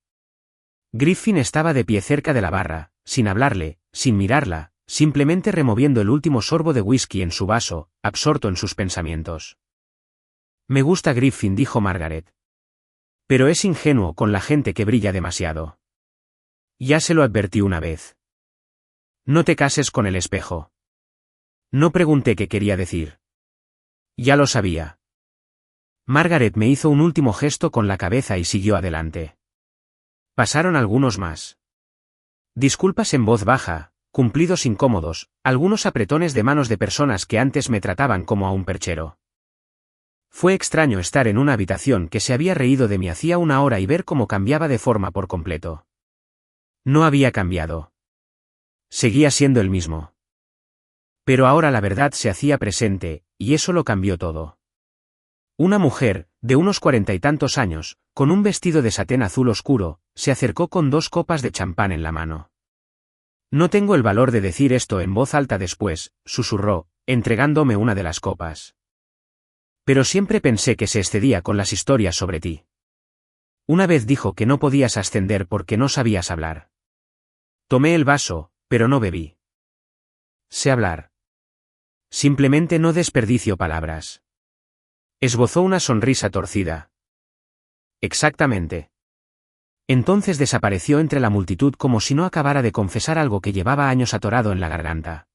Griffin estaba de pie cerca de la barra, sin hablarle, sin mirarla, simplemente removiendo el último sorbo de whisky en su vaso, absorto en sus pensamientos. Me gusta Griffin, dijo Margaret. Pero es ingenuo con la gente que brilla demasiado. Ya se lo advertí una vez. No te cases con el espejo. No pregunté qué quería decir. Ya lo sabía. Margaret me hizo un último gesto con la cabeza y siguió adelante. Pasaron algunos más. Disculpas en voz baja, cumplidos incómodos, algunos apretones de manos de personas que antes me trataban como a un perchero. Fue extraño estar en una habitación que se había reído de mí hacía una hora y ver cómo cambiaba de forma por completo. No había cambiado. Seguía siendo el mismo. Pero ahora la verdad se hacía presente, y eso lo cambió todo. Una mujer, de unos 40 y tantos años, con un vestido de satén azul oscuro, se acercó con 2 copas de champán en la mano. No tengo el valor de decir esto en voz alta después, susurró, entregándome una de las copas. Pero siempre pensé que se excedía con las historias sobre ti. Una vez dijo que no podías ascender porque no sabías hablar. Tomé el vaso, pero no bebí. Sé hablar. Simplemente no desperdicio palabras. Esbozó una sonrisa torcida. Exactamente. Entonces desapareció entre la multitud como si no acabara de confesar algo que llevaba años atorado en la garganta.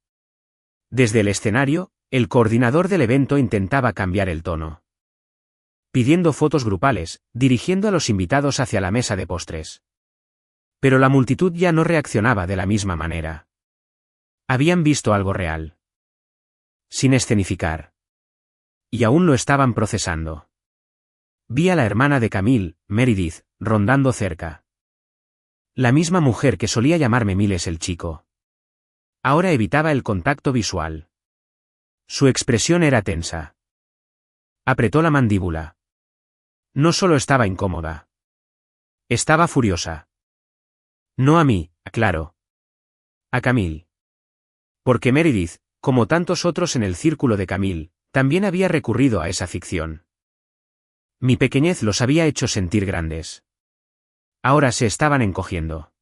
Desde el escenario, el coordinador del evento intentaba cambiar el tono. Pidiendo fotos grupales, dirigiendo a los invitados hacia la mesa de postres. Pero la multitud ya no reaccionaba de la misma manera. Habían visto algo real. Sin escenificar. Y aún lo estaban procesando. Vi a la hermana de Camille, Meredith, rondando cerca. La misma mujer que solía llamarme Miles el chico. Ahora evitaba el contacto visual. Su expresión era tensa. Apretó la mandíbula. No solo estaba incómoda. Estaba furiosa. No a mí, claro. A Camille. Porque Meredith, como tantos otros en el círculo de Camille, también había recurrido a esa ficción. Mi pequeñez los había hecho sentir grandes. Ahora se estaban encogiendo.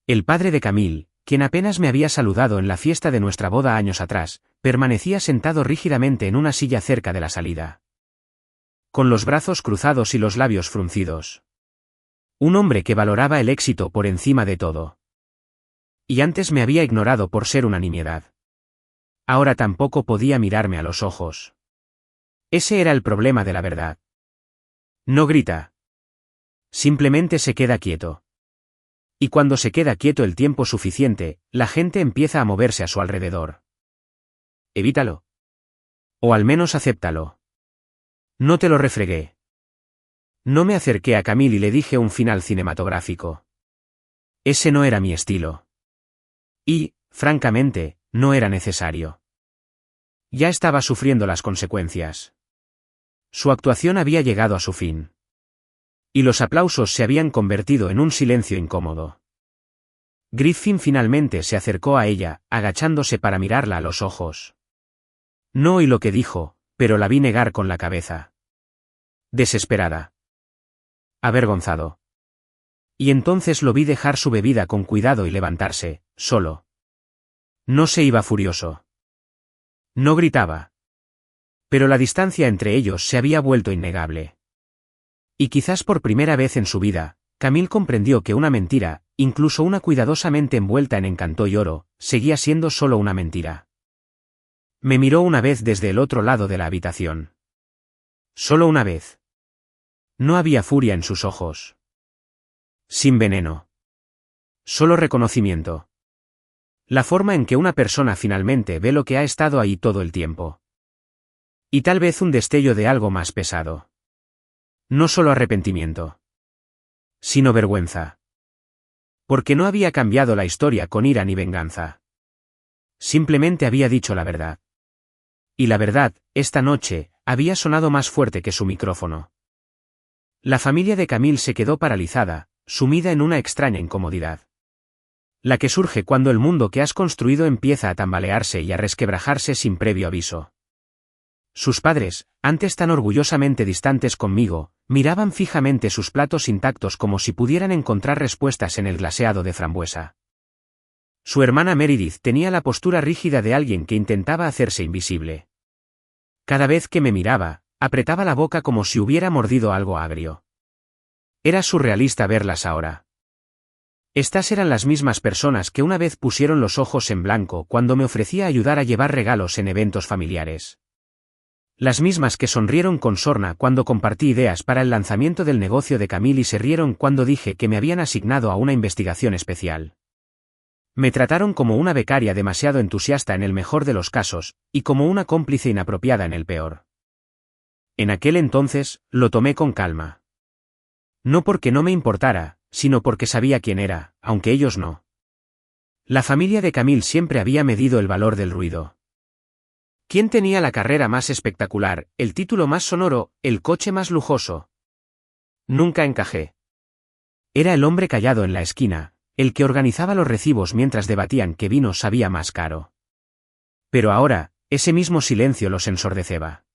El padre de Camille, quien apenas me había saludado en la fiesta de nuestra boda años atrás, permanecía sentado rígidamente en una silla cerca de la salida. Con los brazos cruzados y los labios fruncidos. Un hombre que valoraba el éxito por encima de todo. Y antes me había ignorado por ser una nimiedad. Ahora tampoco podía mirarme a los ojos. Ese era el problema de la verdad. No grita. Simplemente se queda quieto. Y cuando se queda quieto el tiempo suficiente, la gente empieza a moverse a su alrededor. Evítalo. O al menos acéptalo. No te lo refregué. No me acerqué a Camille y le dije un final cinematográfico. Ese no era mi estilo. Y, francamente, no era necesario. Ya estaba sufriendo las consecuencias. Su actuación había llegado a su fin. Y los aplausos se habían convertido en un silencio incómodo. Griffin finalmente se acercó a ella, agachándose para mirarla a los ojos. No oí lo que dijo, pero la vi negar con la cabeza. Desesperada. Avergonzado. Y entonces lo vi dejar su bebida con cuidado y levantarse, solo. No se iba furioso. No gritaba. Pero la distancia entre ellos se había vuelto innegable. Y quizás por primera vez en su vida, Camille comprendió que una mentira, incluso una cuidadosamente envuelta en encanto y oro, seguía siendo solo una mentira. Me miró una vez desde el otro lado de la habitación. Solo una vez. No había furia en sus ojos. Sin veneno. Solo reconocimiento. La forma en que una persona finalmente ve lo que ha estado ahí todo el tiempo. Y tal vez un destello de algo más pesado. No solo arrepentimiento. Sino vergüenza. Porque no había cambiado la historia con ira ni venganza. Simplemente había dicho la verdad. Y la verdad, esta noche, había sonado más fuerte que su micrófono. La familia de Camille se quedó paralizada, sumida en una extraña incomodidad. La que surge cuando el mundo que has construido empieza a tambalearse y a resquebrajarse sin previo aviso. Sus padres, antes tan orgullosamente distantes conmigo, miraban fijamente sus platos intactos como si pudieran encontrar respuestas en el glaseado de frambuesa. Su hermana Meredith tenía la postura rígida de alguien que intentaba hacerse invisible. Cada vez que me miraba, apretaba la boca como si hubiera mordido algo agrio. Era surrealista verlas ahora. Estas eran las mismas personas que una vez pusieron los ojos en blanco cuando me ofrecía ayudar a llevar regalos en eventos familiares. Las mismas que sonrieron con sorna cuando compartí ideas para el lanzamiento del negocio de Camille y se rieron cuando dije que me habían asignado a una investigación especial. Me trataron como una becaria demasiado entusiasta en el mejor de los casos, y como una cómplice inapropiada en el peor. En aquel entonces, lo tomé con calma. No porque no me importara, sino porque sabía quién era, aunque ellos no. La familia de Camille siempre había medido el valor del ruido. ¿Quién tenía la carrera más espectacular, el título más sonoro, el coche más lujoso? Nunca encajé. Era el hombre callado en la esquina, el que organizaba los recibos mientras debatían qué vino sabía más caro. Pero ahora, ese mismo silencio los ensordeceba.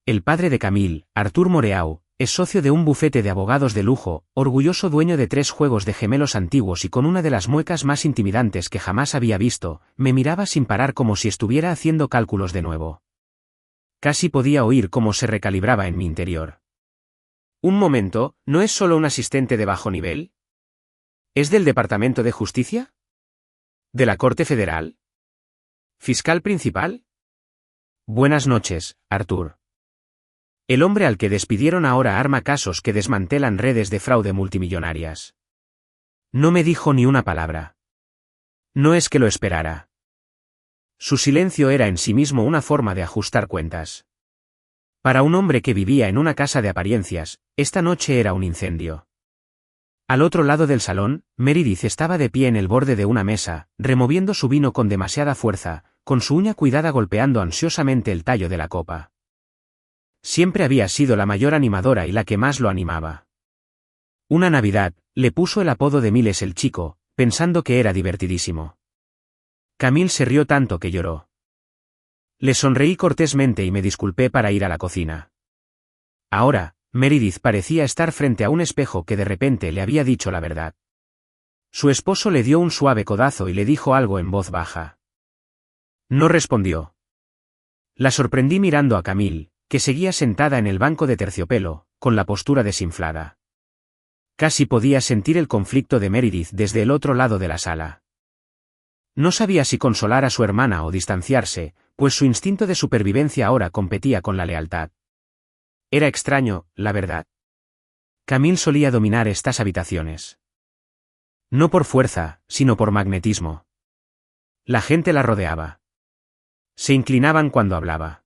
El padre de Camille, Arthur Moreau, es socio de un bufete de abogados de lujo, orgulloso dueño de 3 juegos de gemelos antiguos y con una de las muecas más intimidantes que jamás había visto, me miraba sin parar como si estuviera haciendo cálculos de nuevo. Casi podía oír cómo se recalibraba en mi interior. Un momento, ¿no es solo un asistente de bajo nivel? ¿Es del Departamento de Justicia? ¿De la Corte Federal? ¿Fiscal principal? Buenas noches, Arthur. El hombre al que despidieron ahora arma casos que desmantelan redes de fraude multimillonarias. No me dijo ni una palabra. No es que lo esperara. Su silencio era en sí mismo una forma de ajustar cuentas. Para un hombre que vivía en una casa de apariencias, esta noche era un incendio. Al otro lado del salón, Meredith estaba de pie en el borde de una mesa, removiendo su vino con demasiada fuerza, con su uña cuidada golpeando ansiosamente el tallo de la copa. Siempre había sido la mayor animadora y la que más lo animaba. Una Navidad, le puso el apodo de Miles el chico, pensando que era divertidísimo. Camille se rió tanto que lloró. Le sonreí cortésmente y me disculpé para ir a la cocina. Ahora, Meredith parecía estar frente a un espejo que de repente le había dicho la verdad. Su esposo le dio un suave codazo y le dijo algo en voz baja. No respondió. La sorprendí mirando a Camille, que seguía sentada en el banco de terciopelo, con la postura desinflada. Casi podía sentir el conflicto de Meredith desde el otro lado de la sala. No sabía si consolar a su hermana o distanciarse, pues su instinto de supervivencia ahora competía con la lealtad. Era extraño, la verdad. Camille solía dominar estas habitaciones. No por fuerza, sino por magnetismo. La gente la rodeaba. Se inclinaban cuando hablaba.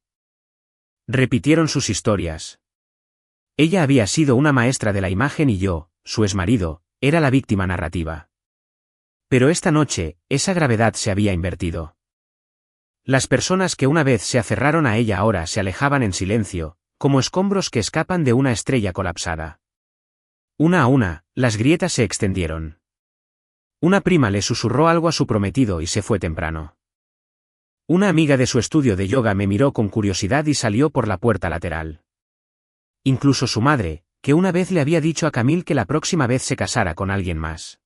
Repitieron sus historias. Ella había sido una maestra de la imagen y yo, su exmarido, era la víctima narrativa. Pero esta noche, esa gravedad se había invertido. Las personas que una vez se aferraron a ella ahora se alejaban en silencio, como escombros que escapan de una estrella colapsada. Una a una, las grietas se extendieron. Una prima le susurró algo a su prometido y se fue temprano. Una amiga de su estudio de yoga me miró con curiosidad y salió por la puerta lateral. Incluso su madre, que una vez le había dicho a Camille que la próxima vez se casara con alguien más.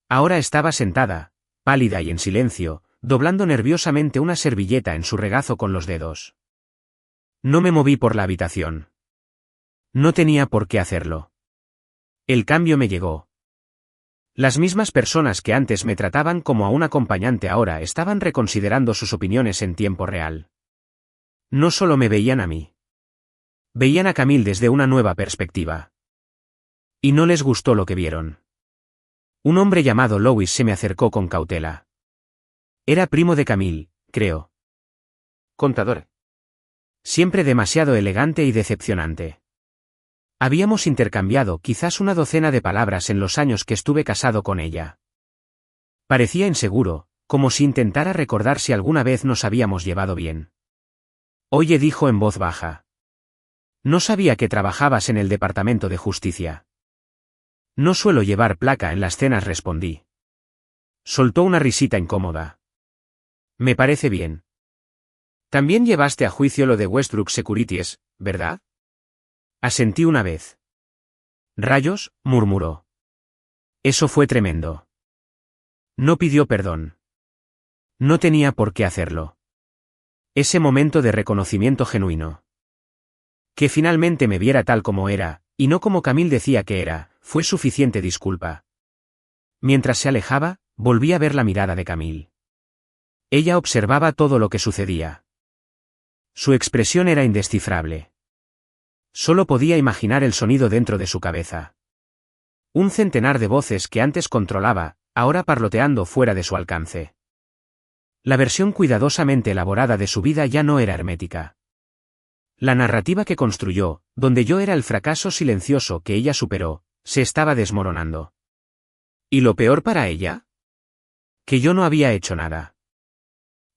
Ahora estaba sentada, pálida y en silencio, doblando nerviosamente una servilleta en su regazo con los dedos. No me moví por la habitación. No tenía por qué hacerlo. El cambio me llegó. Las mismas personas que antes me trataban como a un acompañante ahora estaban reconsiderando sus opiniones en tiempo real. No solo me veían a mí. Veían a Camille desde una nueva perspectiva. Y no les gustó lo que vieron. Un hombre llamado Louis se me acercó con cautela. Era primo de Camille, creo. Contador. Siempre demasiado elegante y decepcionante. Habíamos intercambiado quizás una docena de palabras en los años que estuve casado con ella. Parecía inseguro, como si intentara recordar si alguna vez nos habíamos llevado bien. Oye, dijo en voz baja. No sabía que trabajabas en el Departamento de Justicia. No suelo llevar placa en las cenas, respondí. Soltó una risita incómoda. Me parece bien. También llevaste a juicio lo de Westbrook Securities, ¿verdad? Asentí una vez. Rayos, murmuró. Eso fue tremendo. No pidió perdón. No tenía por qué hacerlo. Ese momento de reconocimiento genuino. Que finalmente me viera tal como era, y no como Camille decía que era, fue suficiente disculpa. Mientras se alejaba, volví a ver la mirada de Camille. Ella observaba todo lo que sucedía. Su expresión era indescifrable. Solo podía imaginar el sonido dentro de su cabeza. Un centenar de voces que antes controlaba, ahora parloteando fuera de su alcance. La versión cuidadosamente elaborada de su vida ya no era hermética. La narrativa que construyó, donde yo era el fracaso silencioso que ella superó, se estaba desmoronando. ¿Y lo peor para ella? Que yo no había hecho nada.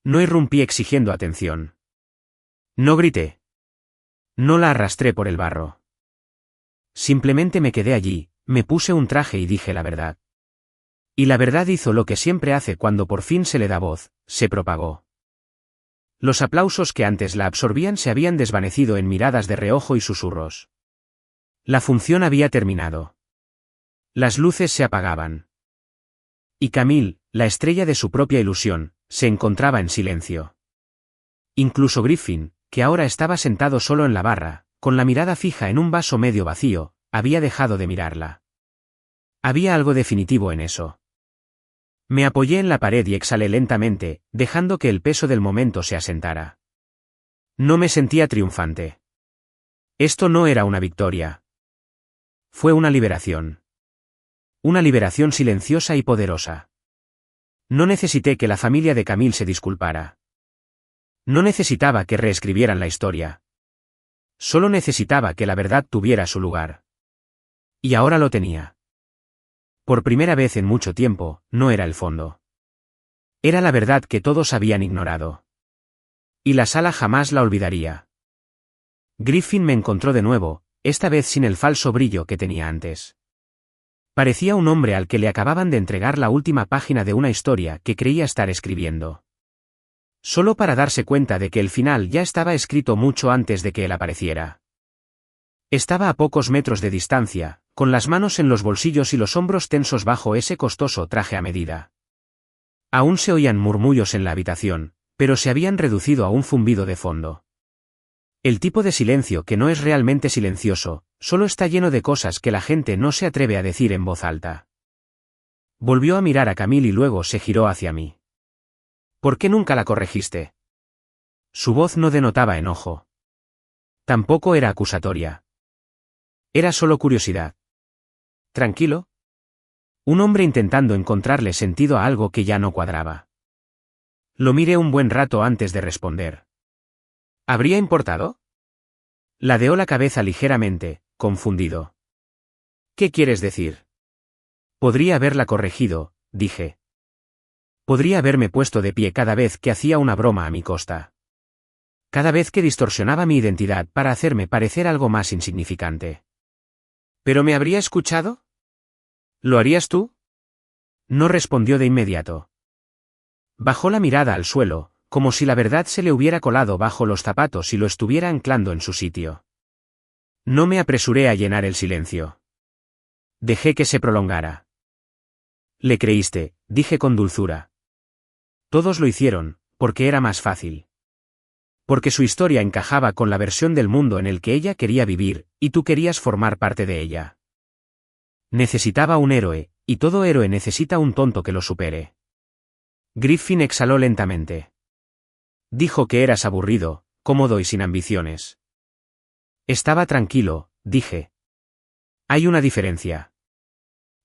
No irrumpí exigiendo atención. No grité. No la arrastré por el barro. Simplemente me quedé allí, me puse un traje y dije la verdad. Y la verdad hizo lo que siempre hace cuando por fin se le da voz, se propagó. Los aplausos que antes la absorbían se habían desvanecido en miradas de reojo y susurros. La función había terminado. Las luces se apagaban. Y Camille, la estrella de su propia ilusión, se encontraba en silencio. Incluso Griffin, que ahora estaba sentado solo en la barra, con la mirada fija en un vaso medio vacío, había dejado de mirarla. Había algo definitivo en eso. Me apoyé en la pared y exhalé lentamente, dejando que el peso del momento se asentara. No me sentía triunfante. Esto no era una victoria. Fue una liberación. Una liberación silenciosa y poderosa. No necesité que la familia de Camille se disculpara. No necesitaba que reescribieran la historia. Solo necesitaba que la verdad tuviera su lugar. Y ahora lo tenía. Por primera vez en mucho tiempo, no era el fondo. Era la verdad que todos habían ignorado. Y la sala jamás la olvidaría. Griffin me encontró de nuevo, esta vez sin el falso brillo que tenía antes. Parecía un hombre al que le acababan de entregar la última página de una historia que creía estar escribiendo. Solo para darse cuenta de que el final ya estaba escrito mucho antes de que él apareciera. Estaba a pocos metros de distancia, con las manos en los bolsillos y los hombros tensos bajo ese costoso traje a medida. Aún se oían murmullos en la habitación, pero se habían reducido a un zumbido de fondo. El tipo de silencio que no es realmente silencioso, solo está lleno de cosas que la gente no se atreve a decir en voz alta. Volvió a mirar a Camille y luego se giró hacia mí. ¿Por qué nunca la corregiste? Su voz no denotaba enojo. Tampoco era acusatoria. Era solo curiosidad. ¿Tranquilo? Un hombre intentando encontrarle sentido a algo que ya no cuadraba. Lo miré un buen rato antes de responder. ¿Habría importado? Ladeó la cabeza ligeramente, confundido. ¿Qué quieres decir? Podría haberla corregido, dije. Podría haberme puesto de pie cada vez que hacía una broma a mi costa. Cada vez que distorsionaba mi identidad para hacerme parecer algo más insignificante. ¿Pero me habría escuchado? ¿Lo harías tú? No respondió de inmediato. Bajó la mirada al suelo, como si la verdad se le hubiera colado bajo los zapatos y lo estuviera anclando en su sitio. No me apresuré a llenar el silencio. Dejé que se prolongara. Le creíste, dije con dulzura. Todos lo hicieron, porque era más fácil. Porque su historia encajaba con la versión del mundo en el que ella quería vivir, y tú querías formar parte de ella. Necesitaba un héroe, y todo héroe necesita un tonto que lo supere. Griffin exhaló lentamente. Dijo que eras aburrido, cómodo y sin ambiciones. Estaba tranquilo, dije. Hay una diferencia.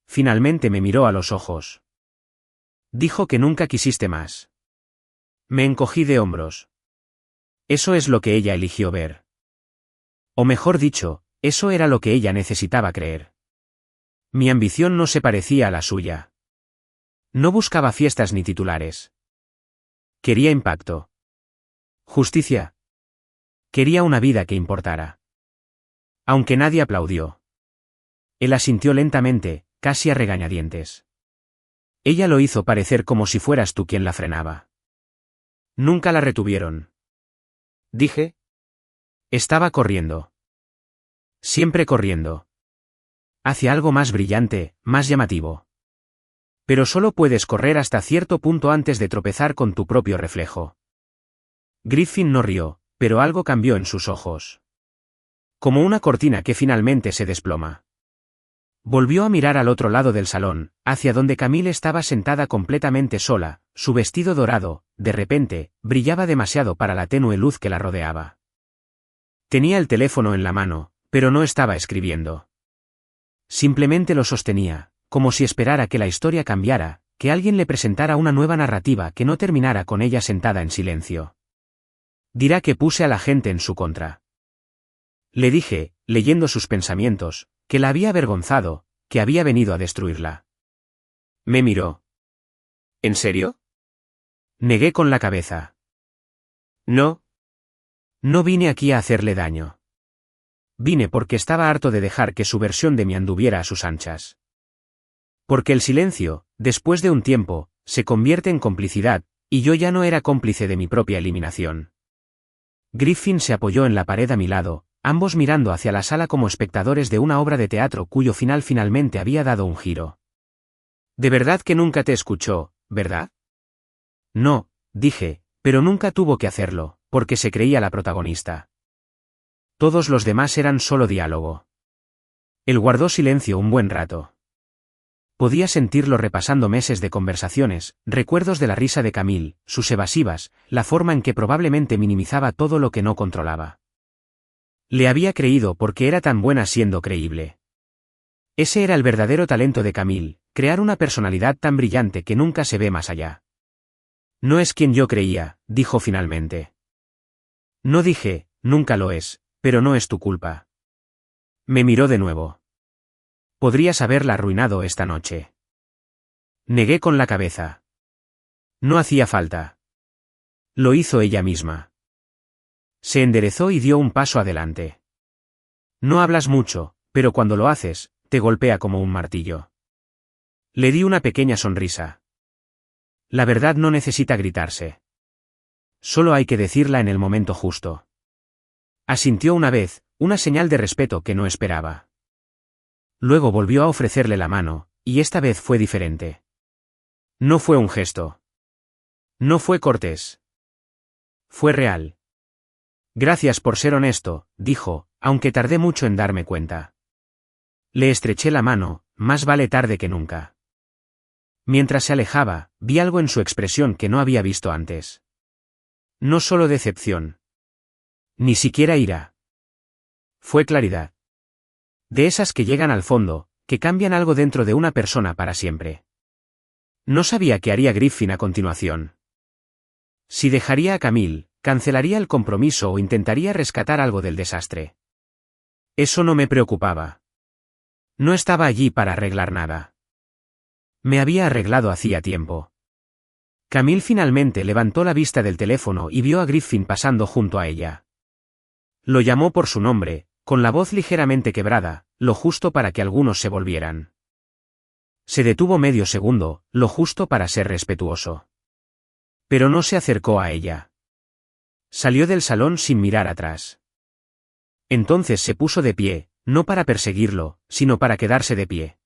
Finalmente me miró a los ojos. Dijo que nunca quisiste más. Me encogí de hombros. Eso es lo que ella eligió ver. O mejor dicho, eso era lo que ella necesitaba creer. Mi ambición no se parecía a la suya. No buscaba fiestas ni titulares. Quería impacto. Justicia. Quería una vida que importara. Aunque nadie aplaudió. Él asintió lentamente, casi a regañadientes. Ella lo hizo parecer como si fueras tú quien la frenaba. Nunca la retuvieron. Dije. Estaba corriendo. Siempre corriendo. Hacia algo más brillante, más llamativo. Pero solo puedes correr hasta cierto punto antes de tropezar con tu propio reflejo. Griffin no rió, pero algo cambió en sus ojos. Como una cortina que finalmente se desploma. Volvió a mirar al otro lado del salón, hacia donde Camille estaba sentada completamente sola, su vestido dorado, de repente, brillaba demasiado para la tenue luz que la rodeaba. Tenía el teléfono en la mano, pero no estaba escribiendo. Simplemente lo sostenía, como si esperara que la historia cambiara, que alguien le presentara una nueva narrativa que no terminara con ella sentada en silencio. Dirá que puse a la gente en su contra. Le dije, leyendo sus pensamientos, que la había avergonzado, que había venido a destruirla. Me miró. ¿En serio? Negué con la cabeza. No. No vine aquí a hacerle daño. Vine porque estaba harto de dejar que su versión de mí anduviera a sus anchas. Porque el silencio, después de un tiempo, se convierte en complicidad, y yo ya no era cómplice de mi propia eliminación. Griffin se apoyó en la pared a mi lado, ambos mirando hacia la sala como espectadores de una obra de teatro cuyo final finalmente había dado un giro. ¿De verdad que nunca te escuchó, verdad? No, dije, pero nunca tuvo que hacerlo, porque se creía la protagonista. Todos los demás eran solo diálogo. Él guardó silencio un buen rato. Podía sentirlo repasando meses de conversaciones, recuerdos de la risa de Camille, sus evasivas, la forma en que probablemente minimizaba todo lo que no controlaba. Le había creído porque era tan buena siendo creíble. Ese era el verdadero talento de Camille, crear una personalidad tan brillante que nunca se ve más allá. No es quien yo creía, dijo finalmente. No dije, nunca lo es, pero no es tu culpa. Me miró de nuevo. Podrías haberla arruinado esta noche. Negué con la cabeza. No hacía falta. Lo hizo ella misma. Se enderezó y dio un paso adelante. No hablas mucho, pero cuando lo haces, te golpea como un martillo. Le di una pequeña sonrisa. La verdad no necesita gritarse. Solo hay que decirla en el momento justo. Asintió una vez, una señal de respeto que no esperaba. Luego volvió a ofrecerle la mano, y esta vez fue diferente. No fue un gesto. No fue cortés. Fue real. Gracias por ser honesto, dijo, aunque tardé mucho en darme cuenta. Le estreché la mano, más vale tarde que nunca. Mientras se alejaba, vi algo en su expresión que no había visto antes. No solo decepción. Ni siquiera ira. Fue claridad. De esas que llegan al fondo, que cambian algo dentro de una persona para siempre. No sabía qué haría Griffin a continuación. Si dejaría a Camille, cancelaría el compromiso o intentaría rescatar algo del desastre. Eso no me preocupaba. No estaba allí para arreglar nada. Me había arreglado hacía tiempo. Camille finalmente levantó la vista del teléfono y vio a Griffin pasando junto a ella. Lo llamó por su nombre, con la voz ligeramente quebrada, lo justo para que algunos se volvieran. Se detuvo medio segundo, lo justo para ser respetuoso. Pero no se acercó a ella. Salió del salón sin mirar atrás. Entonces se puso de pie, no para perseguirlo, sino para quedarse de pie.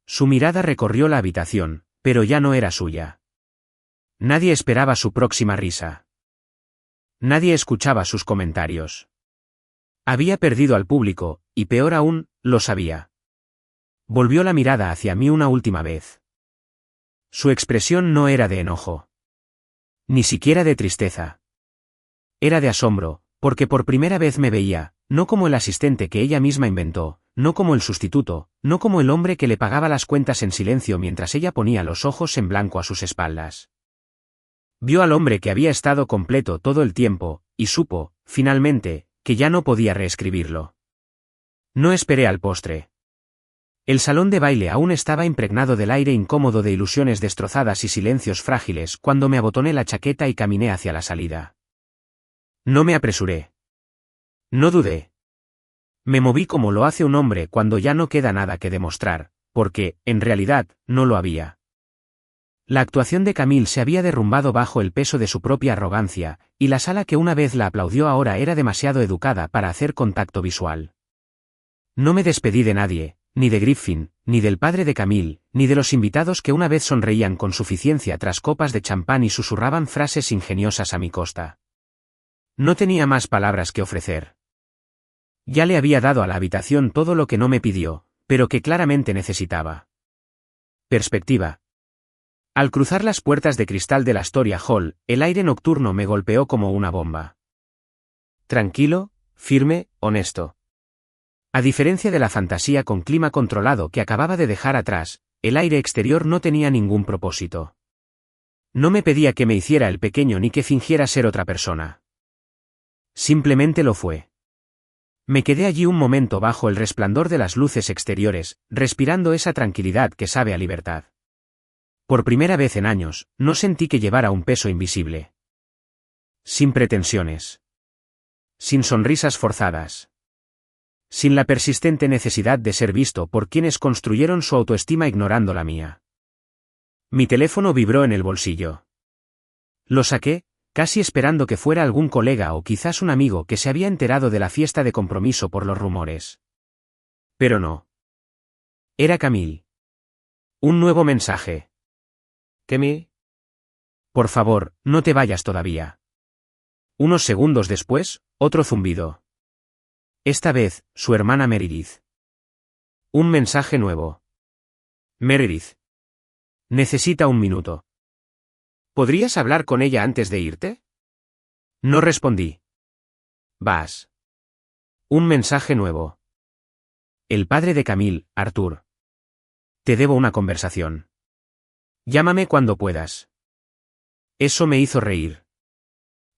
Su mirada recorrió la habitación, pero ya no era suya. Nadie esperaba su próxima risa. Nadie escuchaba sus comentarios. Había perdido al público, y peor aún, lo sabía. Volvió la mirada hacia mí una última vez. Su expresión no era de enojo. Ni siquiera de tristeza. Era de asombro, porque por primera vez me veía, no como el asistente que ella misma inventó, no como el sustituto, no como el hombre que le pagaba las cuentas en silencio mientras ella ponía los ojos en blanco a sus espaldas. Vio al hombre que había estado completo todo el tiempo, y supo, finalmente, que ya no podía reescribirlo. No esperé al postre. El salón de baile aún estaba impregnado del aire incómodo de ilusiones destrozadas y silencios frágiles cuando me abotoné la chaqueta y caminé hacia la salida. No me apresuré. No dudé. Me moví como lo hace un hombre cuando ya no queda nada que demostrar, porque, en realidad, no lo había. La actuación de Camille se había derrumbado bajo el peso de su propia arrogancia, y la sala que una vez la aplaudió ahora era demasiado educada para hacer contacto visual. No me despedí de nadie, ni de Griffin, ni del padre de Camille, ni de los invitados que una vez sonreían con suficiencia tras copas de champán y susurraban frases ingeniosas a mi costa. No tenía más palabras que ofrecer. Ya le había dado a la habitación todo lo que no me pidió, pero que claramente necesitaba. Perspectiva. Al cruzar las puertas de cristal de la Astoria Hall, el aire nocturno me golpeó como una bomba. Tranquilo, firme, honesto. A diferencia de la fantasía con clima controlado que acababa de dejar atrás, el aire exterior no tenía ningún propósito. No me pedía que me hiciera el pequeño ni que fingiera ser otra persona. Simplemente lo fue. Me quedé allí un momento bajo el resplandor de las luces exteriores, respirando esa tranquilidad que sabe a libertad. Por primera vez en años, no sentí que llevara un peso invisible. Sin pretensiones. Sin sonrisas forzadas. Sin la persistente necesidad de ser visto por quienes construyeron su autoestima ignorando la mía. Mi teléfono vibró en el bolsillo. Lo saqué, casi esperando que fuera algún colega o quizás un amigo que se había enterado de la fiesta de compromiso por los rumores. Pero no. Era Camille. Un nuevo mensaje. ¿Camille? Por favor, no te vayas todavía. Unos segundos después, otro zumbido. Esta vez, su hermana Meredith. Un mensaje nuevo. Meredith. Necesita un minuto. ¿Podrías hablar con ella antes de irte? No respondí. Vas. Un mensaje nuevo. El padre de Camille, Arthur. Te debo una conversación. Llámame cuando puedas. Eso me hizo reír.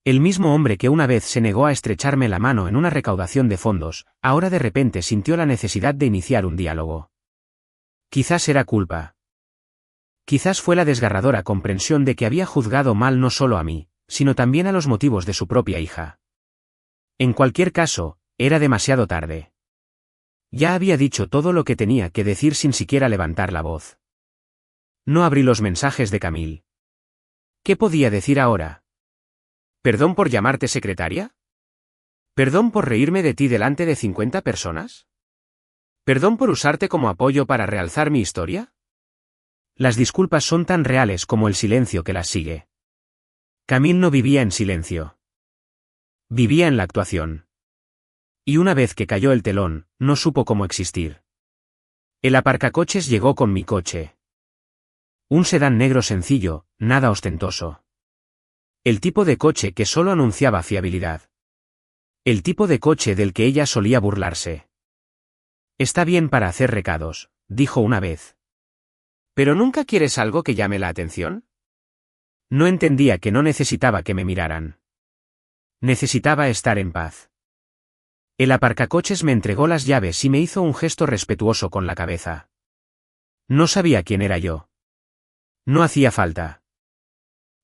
El mismo hombre que una vez se negó a estrecharme la mano en una recaudación de fondos, ahora de repente sintió la necesidad de iniciar un diálogo. Quizás era culpa. Quizás fue la desgarradora comprensión de que había juzgado mal no solo a mí, sino también a los motivos de su propia hija. En cualquier caso, era demasiado tarde. Ya había dicho todo lo que tenía que decir sin siquiera levantar la voz. No abrí los mensajes de Camille. ¿Qué podía decir ahora? ¿Perdón por llamarte secretaria? ¿Perdón por reírme de ti delante de 50 personas? ¿Perdón por usarte como apoyo para realzar mi historia? Las disculpas son tan reales como el silencio que las sigue. Camille no vivía en silencio. Vivía en la actuación. Y una vez que cayó el telón, no supo cómo existir. El aparcacoches llegó con mi coche. Un sedán negro sencillo, nada ostentoso. El tipo de coche que solo anunciaba fiabilidad. El tipo de coche del que ella solía burlarse. Está bien para hacer recados, dijo una vez. ¿Pero nunca quieres algo que llame la atención? No entendía que no necesitaba que me miraran. Necesitaba estar en paz. El aparcacoches me entregó las llaves y me hizo un gesto respetuoso con la cabeza. No sabía quién era yo. No hacía falta.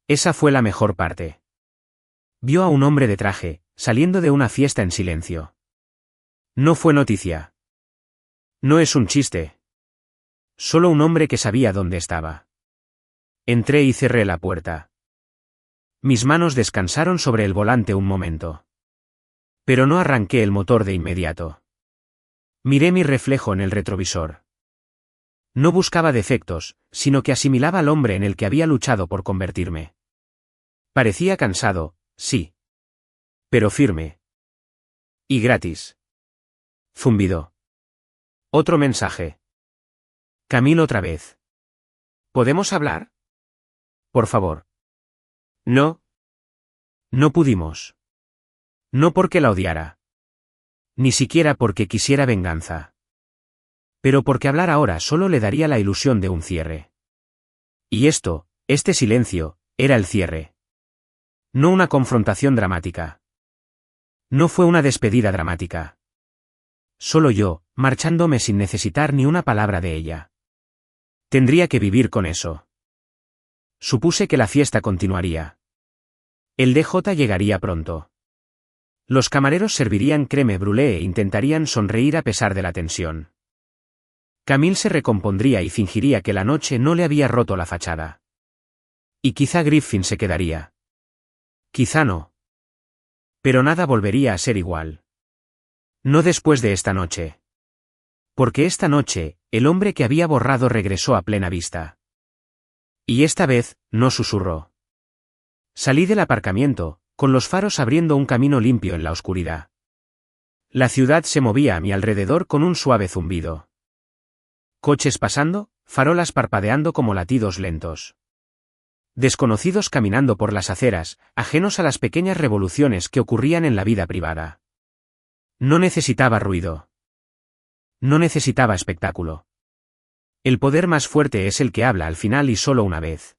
Esa fue la mejor parte. Vio a un hombre de traje, saliendo de una fiesta en silencio. No fue noticia. No es un chiste. Solo un hombre que sabía dónde estaba. Entré y cerré la puerta. Mis manos descansaron sobre el volante un momento. Pero no arranqué el motor de inmediato. Miré mi reflejo en el retrovisor. No buscaba defectos, sino que asimilaba al hombre en el que había luchado por convertirme. Parecía cansado, sí. Pero firme. Y gratis. Zumbido. Otro mensaje. Camille otra vez. ¿Podemos hablar? Por favor. No. No pudimos. No porque la odiara. Ni siquiera porque quisiera venganza. Pero porque hablar ahora solo le daría la ilusión de un cierre. Y este silencio, era el cierre. No una confrontación dramática. No fue una despedida dramática. Solo yo, marchándome sin necesitar ni una palabra de ella. Tendría que vivir con eso. Supuse que la fiesta continuaría. El DJ llegaría pronto. Los camareros servirían crème brûlée e intentarían sonreír a pesar de la tensión. Camille se recompondría y fingiría que la noche no le había roto la fachada. Y quizá Griffin se quedaría. Quizá no. Pero nada volvería a ser igual. No después de esta noche. Porque esta noche, el hombre que había borrado regresó a plena vista. Y esta vez, no susurró. Salí del aparcamiento, con los faros abriendo un camino limpio en la oscuridad. La ciudad se movía a mi alrededor con un suave zumbido. Coches pasando, farolas parpadeando como latidos lentos. Desconocidos caminando por las aceras, ajenos a las pequeñas revoluciones que ocurrían en la vida privada. No necesitaba ruido. No necesitaba espectáculo. El poder más fuerte es el que habla al final y solo una vez.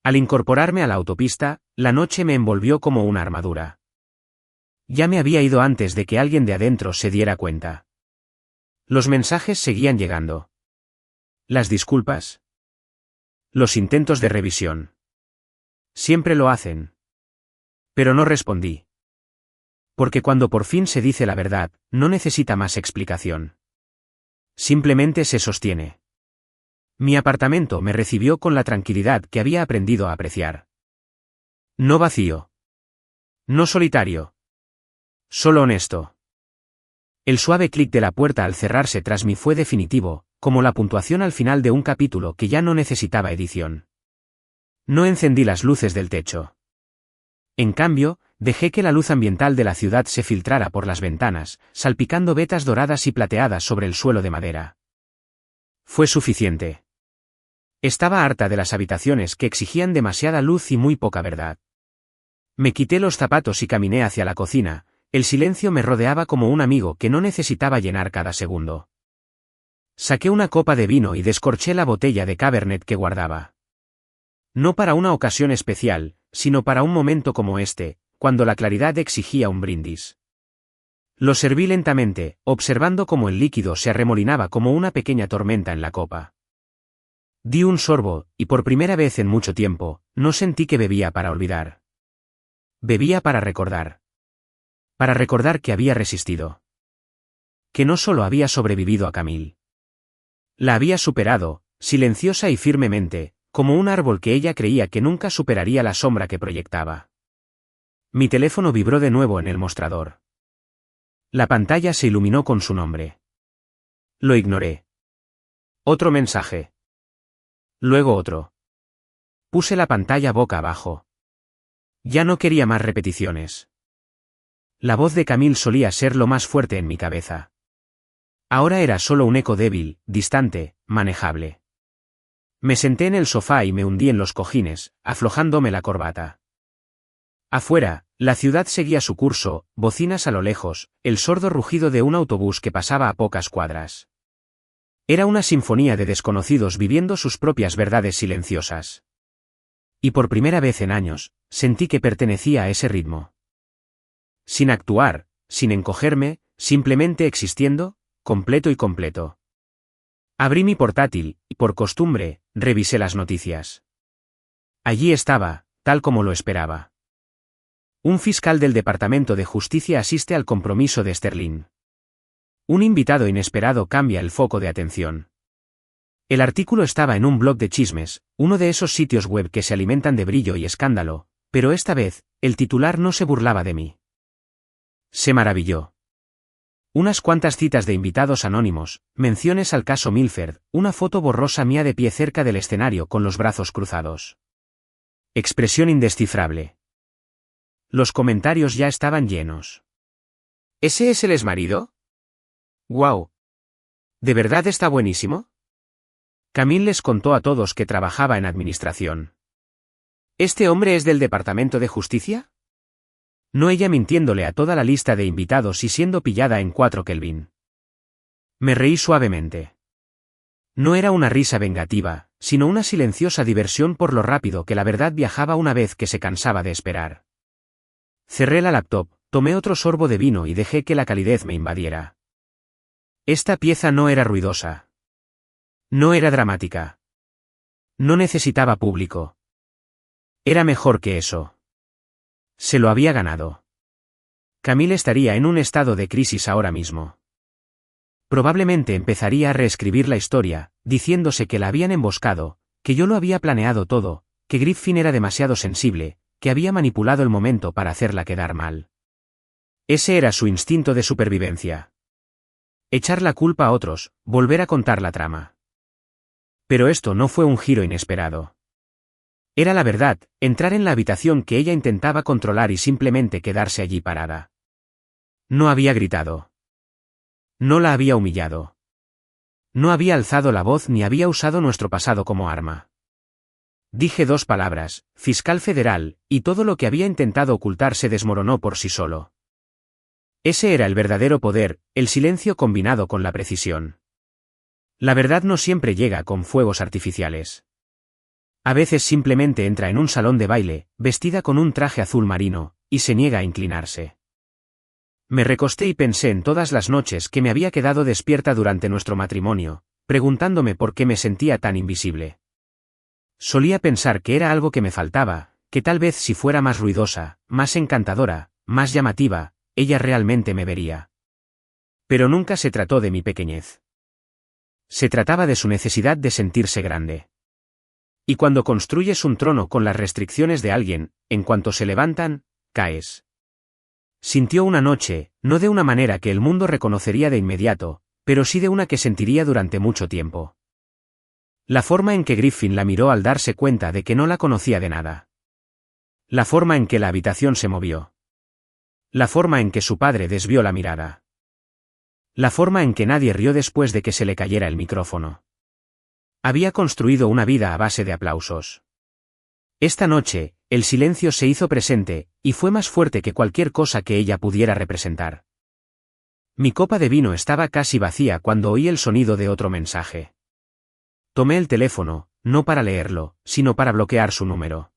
Al incorporarme a la autopista, la noche me envolvió como una armadura. Ya me había ido antes de que alguien de adentro se diera cuenta. Los mensajes seguían llegando. Las disculpas. Los intentos de revisión. Siempre lo hacen. Pero no respondí. Porque cuando por fin se dice la verdad, no necesita más explicación. Simplemente se sostiene. Mi apartamento me recibió con la tranquilidad que había aprendido a apreciar. No vacío. No solitario. Solo honesto. El suave clic de la puerta al cerrarse tras mí fue definitivo, como la puntuación al final de un capítulo que ya no necesitaba edición. No encendí las luces del techo. En cambio, dejé que la luz ambiental de la ciudad se filtrara por las ventanas, salpicando vetas doradas y plateadas sobre el suelo de madera. Fue suficiente. Estaba harta de las habitaciones que exigían demasiada luz y muy poca verdad. Me quité los zapatos y caminé hacia la cocina. El silencio me rodeaba como un amigo que no necesitaba llenar cada segundo. Saqué una copa de vino y descorché la botella de Cabernet que guardaba. No para una ocasión especial, sino para un momento como este, cuando la claridad exigía un brindis. Lo serví lentamente, observando cómo el líquido se arremolinaba como una pequeña tormenta en la copa. Di un sorbo, y por primera vez en mucho tiempo, no sentí que bebía para olvidar. Bebía para recordar. Para recordar que había resistido. Que no solo había sobrevivido a Camille. La había superado, silenciosa y firmemente, como un árbol que ella creía que nunca superaría la sombra que proyectaba. Mi teléfono vibró de nuevo en el mostrador. La pantalla se iluminó con su nombre. Lo ignoré. Otro mensaje. Luego otro. Puse la pantalla boca abajo. Ya no quería más repeticiones. La voz de Camille solía ser lo más fuerte en mi cabeza. Ahora era solo un eco débil, distante, manejable. Me senté en el sofá y me hundí en los cojines, aflojándome la corbata. Afuera, la ciudad seguía su curso, bocinas a lo lejos, el sordo rugido de un autobús que pasaba a pocas cuadras. Era una sinfonía de desconocidos viviendo sus propias verdades silenciosas. Y por primera vez en años, sentí que pertenecía a ese ritmo. Sin actuar, sin encogerme, simplemente existiendo, completo y completo. Abrí mi portátil, y por costumbre, revisé las noticias. Allí estaba, tal como lo esperaba. Un fiscal del Departamento de Justicia asiste al compromiso de Sterling. Un invitado inesperado cambia el foco de atención. El artículo estaba en un blog de chismes, uno de esos sitios web que se alimentan de brillo y escándalo, pero esta vez, el titular no se burlaba de mí. Se maravilló. Unas cuantas citas de invitados anónimos, menciones al caso Milford, una foto borrosa mía de pie cerca del escenario con los brazos cruzados. Expresión indescifrable. Los comentarios ya estaban llenos. ¿Ese es el exmarido? ¡Guau! ¿De verdad está buenísimo? Camille les contó a todos que trabajaba en administración. ¿Este hombre es del Departamento de Justicia? No ella mintiéndole a toda la lista de invitados y siendo pillada en 4 Kelvin. Me reí suavemente. No era una risa vengativa, sino una silenciosa diversión por lo rápido que la verdad viajaba una vez que se cansaba de esperar. Cerré la laptop, tomé otro sorbo de vino y dejé que la calidez me invadiera. Esta pieza no era ruidosa. No era dramática. No necesitaba público. Era mejor que eso. Se lo había ganado. Camille estaría en un estado de crisis ahora mismo. Probablemente empezaría a reescribir la historia, diciéndose que la habían emboscado, que yo lo había planeado todo, que Griffin era demasiado sensible, que había manipulado el momento para hacerla quedar mal. Ese era su instinto de supervivencia. Echar la culpa a otros, volver a contar la trama. Pero esto no fue un giro inesperado. Era la verdad, entrar en la habitación que ella intentaba controlar y simplemente quedarse allí parada. No había gritado. No la había humillado. No había alzado la voz ni había usado nuestro pasado como arma. Dije 2 palabras, fiscal federal, y todo lo que había intentado ocultar se desmoronó por sí solo. Ese era el verdadero poder, el silencio combinado con la precisión. La verdad no siempre llega con fuegos artificiales. A veces simplemente entra en un salón de baile, vestida con un traje azul marino, y se niega a inclinarse. Me recosté y pensé en todas las noches que me había quedado despierta durante nuestro matrimonio, preguntándome por qué me sentía tan invisible. Solía pensar que era algo que me faltaba, que tal vez si fuera más ruidosa, más encantadora, más llamativa, ella realmente me vería. Pero nunca se trató de mi pequeñez. Se trataba de su necesidad de sentirse grande. Y cuando construyes un trono con las restricciones de alguien, en cuanto se levantan, caes. Sintió una noche, no de una manera que el mundo reconocería de inmediato, pero sí de una que sentiría durante mucho tiempo. La forma en que Griffin la miró al darse cuenta de que no la conocía de nada. La forma en que la habitación se movió. La forma en que su padre desvió la mirada. La forma en que nadie rió después de que se le cayera el micrófono. Había construido una vida a base de aplausos. Esta noche, el silencio se hizo presente, y fue más fuerte que cualquier cosa que ella pudiera representar. Mi copa de vino estaba casi vacía cuando oí el sonido de otro mensaje. Tomé el teléfono, no para leerlo, sino para bloquear su número.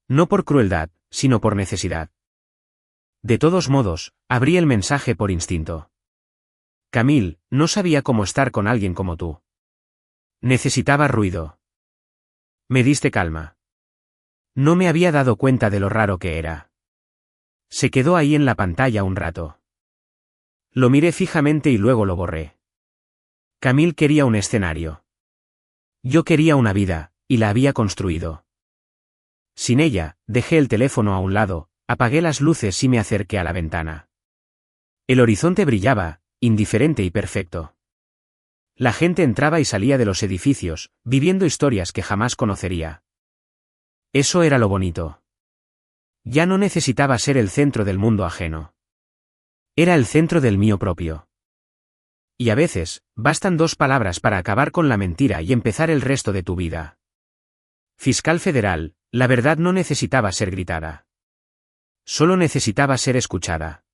No por crueldad, sino por necesidad. De todos modos, abrí el mensaje por instinto. Camille, no sabía cómo estar con alguien como tú. Necesitaba ruido. Me diste calma. No me había dado cuenta de lo raro que era. Se quedó ahí en la pantalla un rato. Lo miré fijamente y luego lo borré. Camille quería un escenario. Yo quería una vida, y la había construido. Sin ella, dejé el teléfono a un lado, apagué las luces y me acerqué a la ventana. El horizonte brillaba, indiferente y perfecto. La gente entraba y salía de los edificios, viviendo historias que jamás conocería. Eso era lo bonito. Ya no necesitaba ser el centro del mundo ajeno. Era el centro del mío propio. Y a veces, bastan 2 palabras para acabar con la mentira y empezar el resto de tu vida. Fiscal federal, la verdad no necesitaba ser gritada. Solo necesitaba ser escuchada.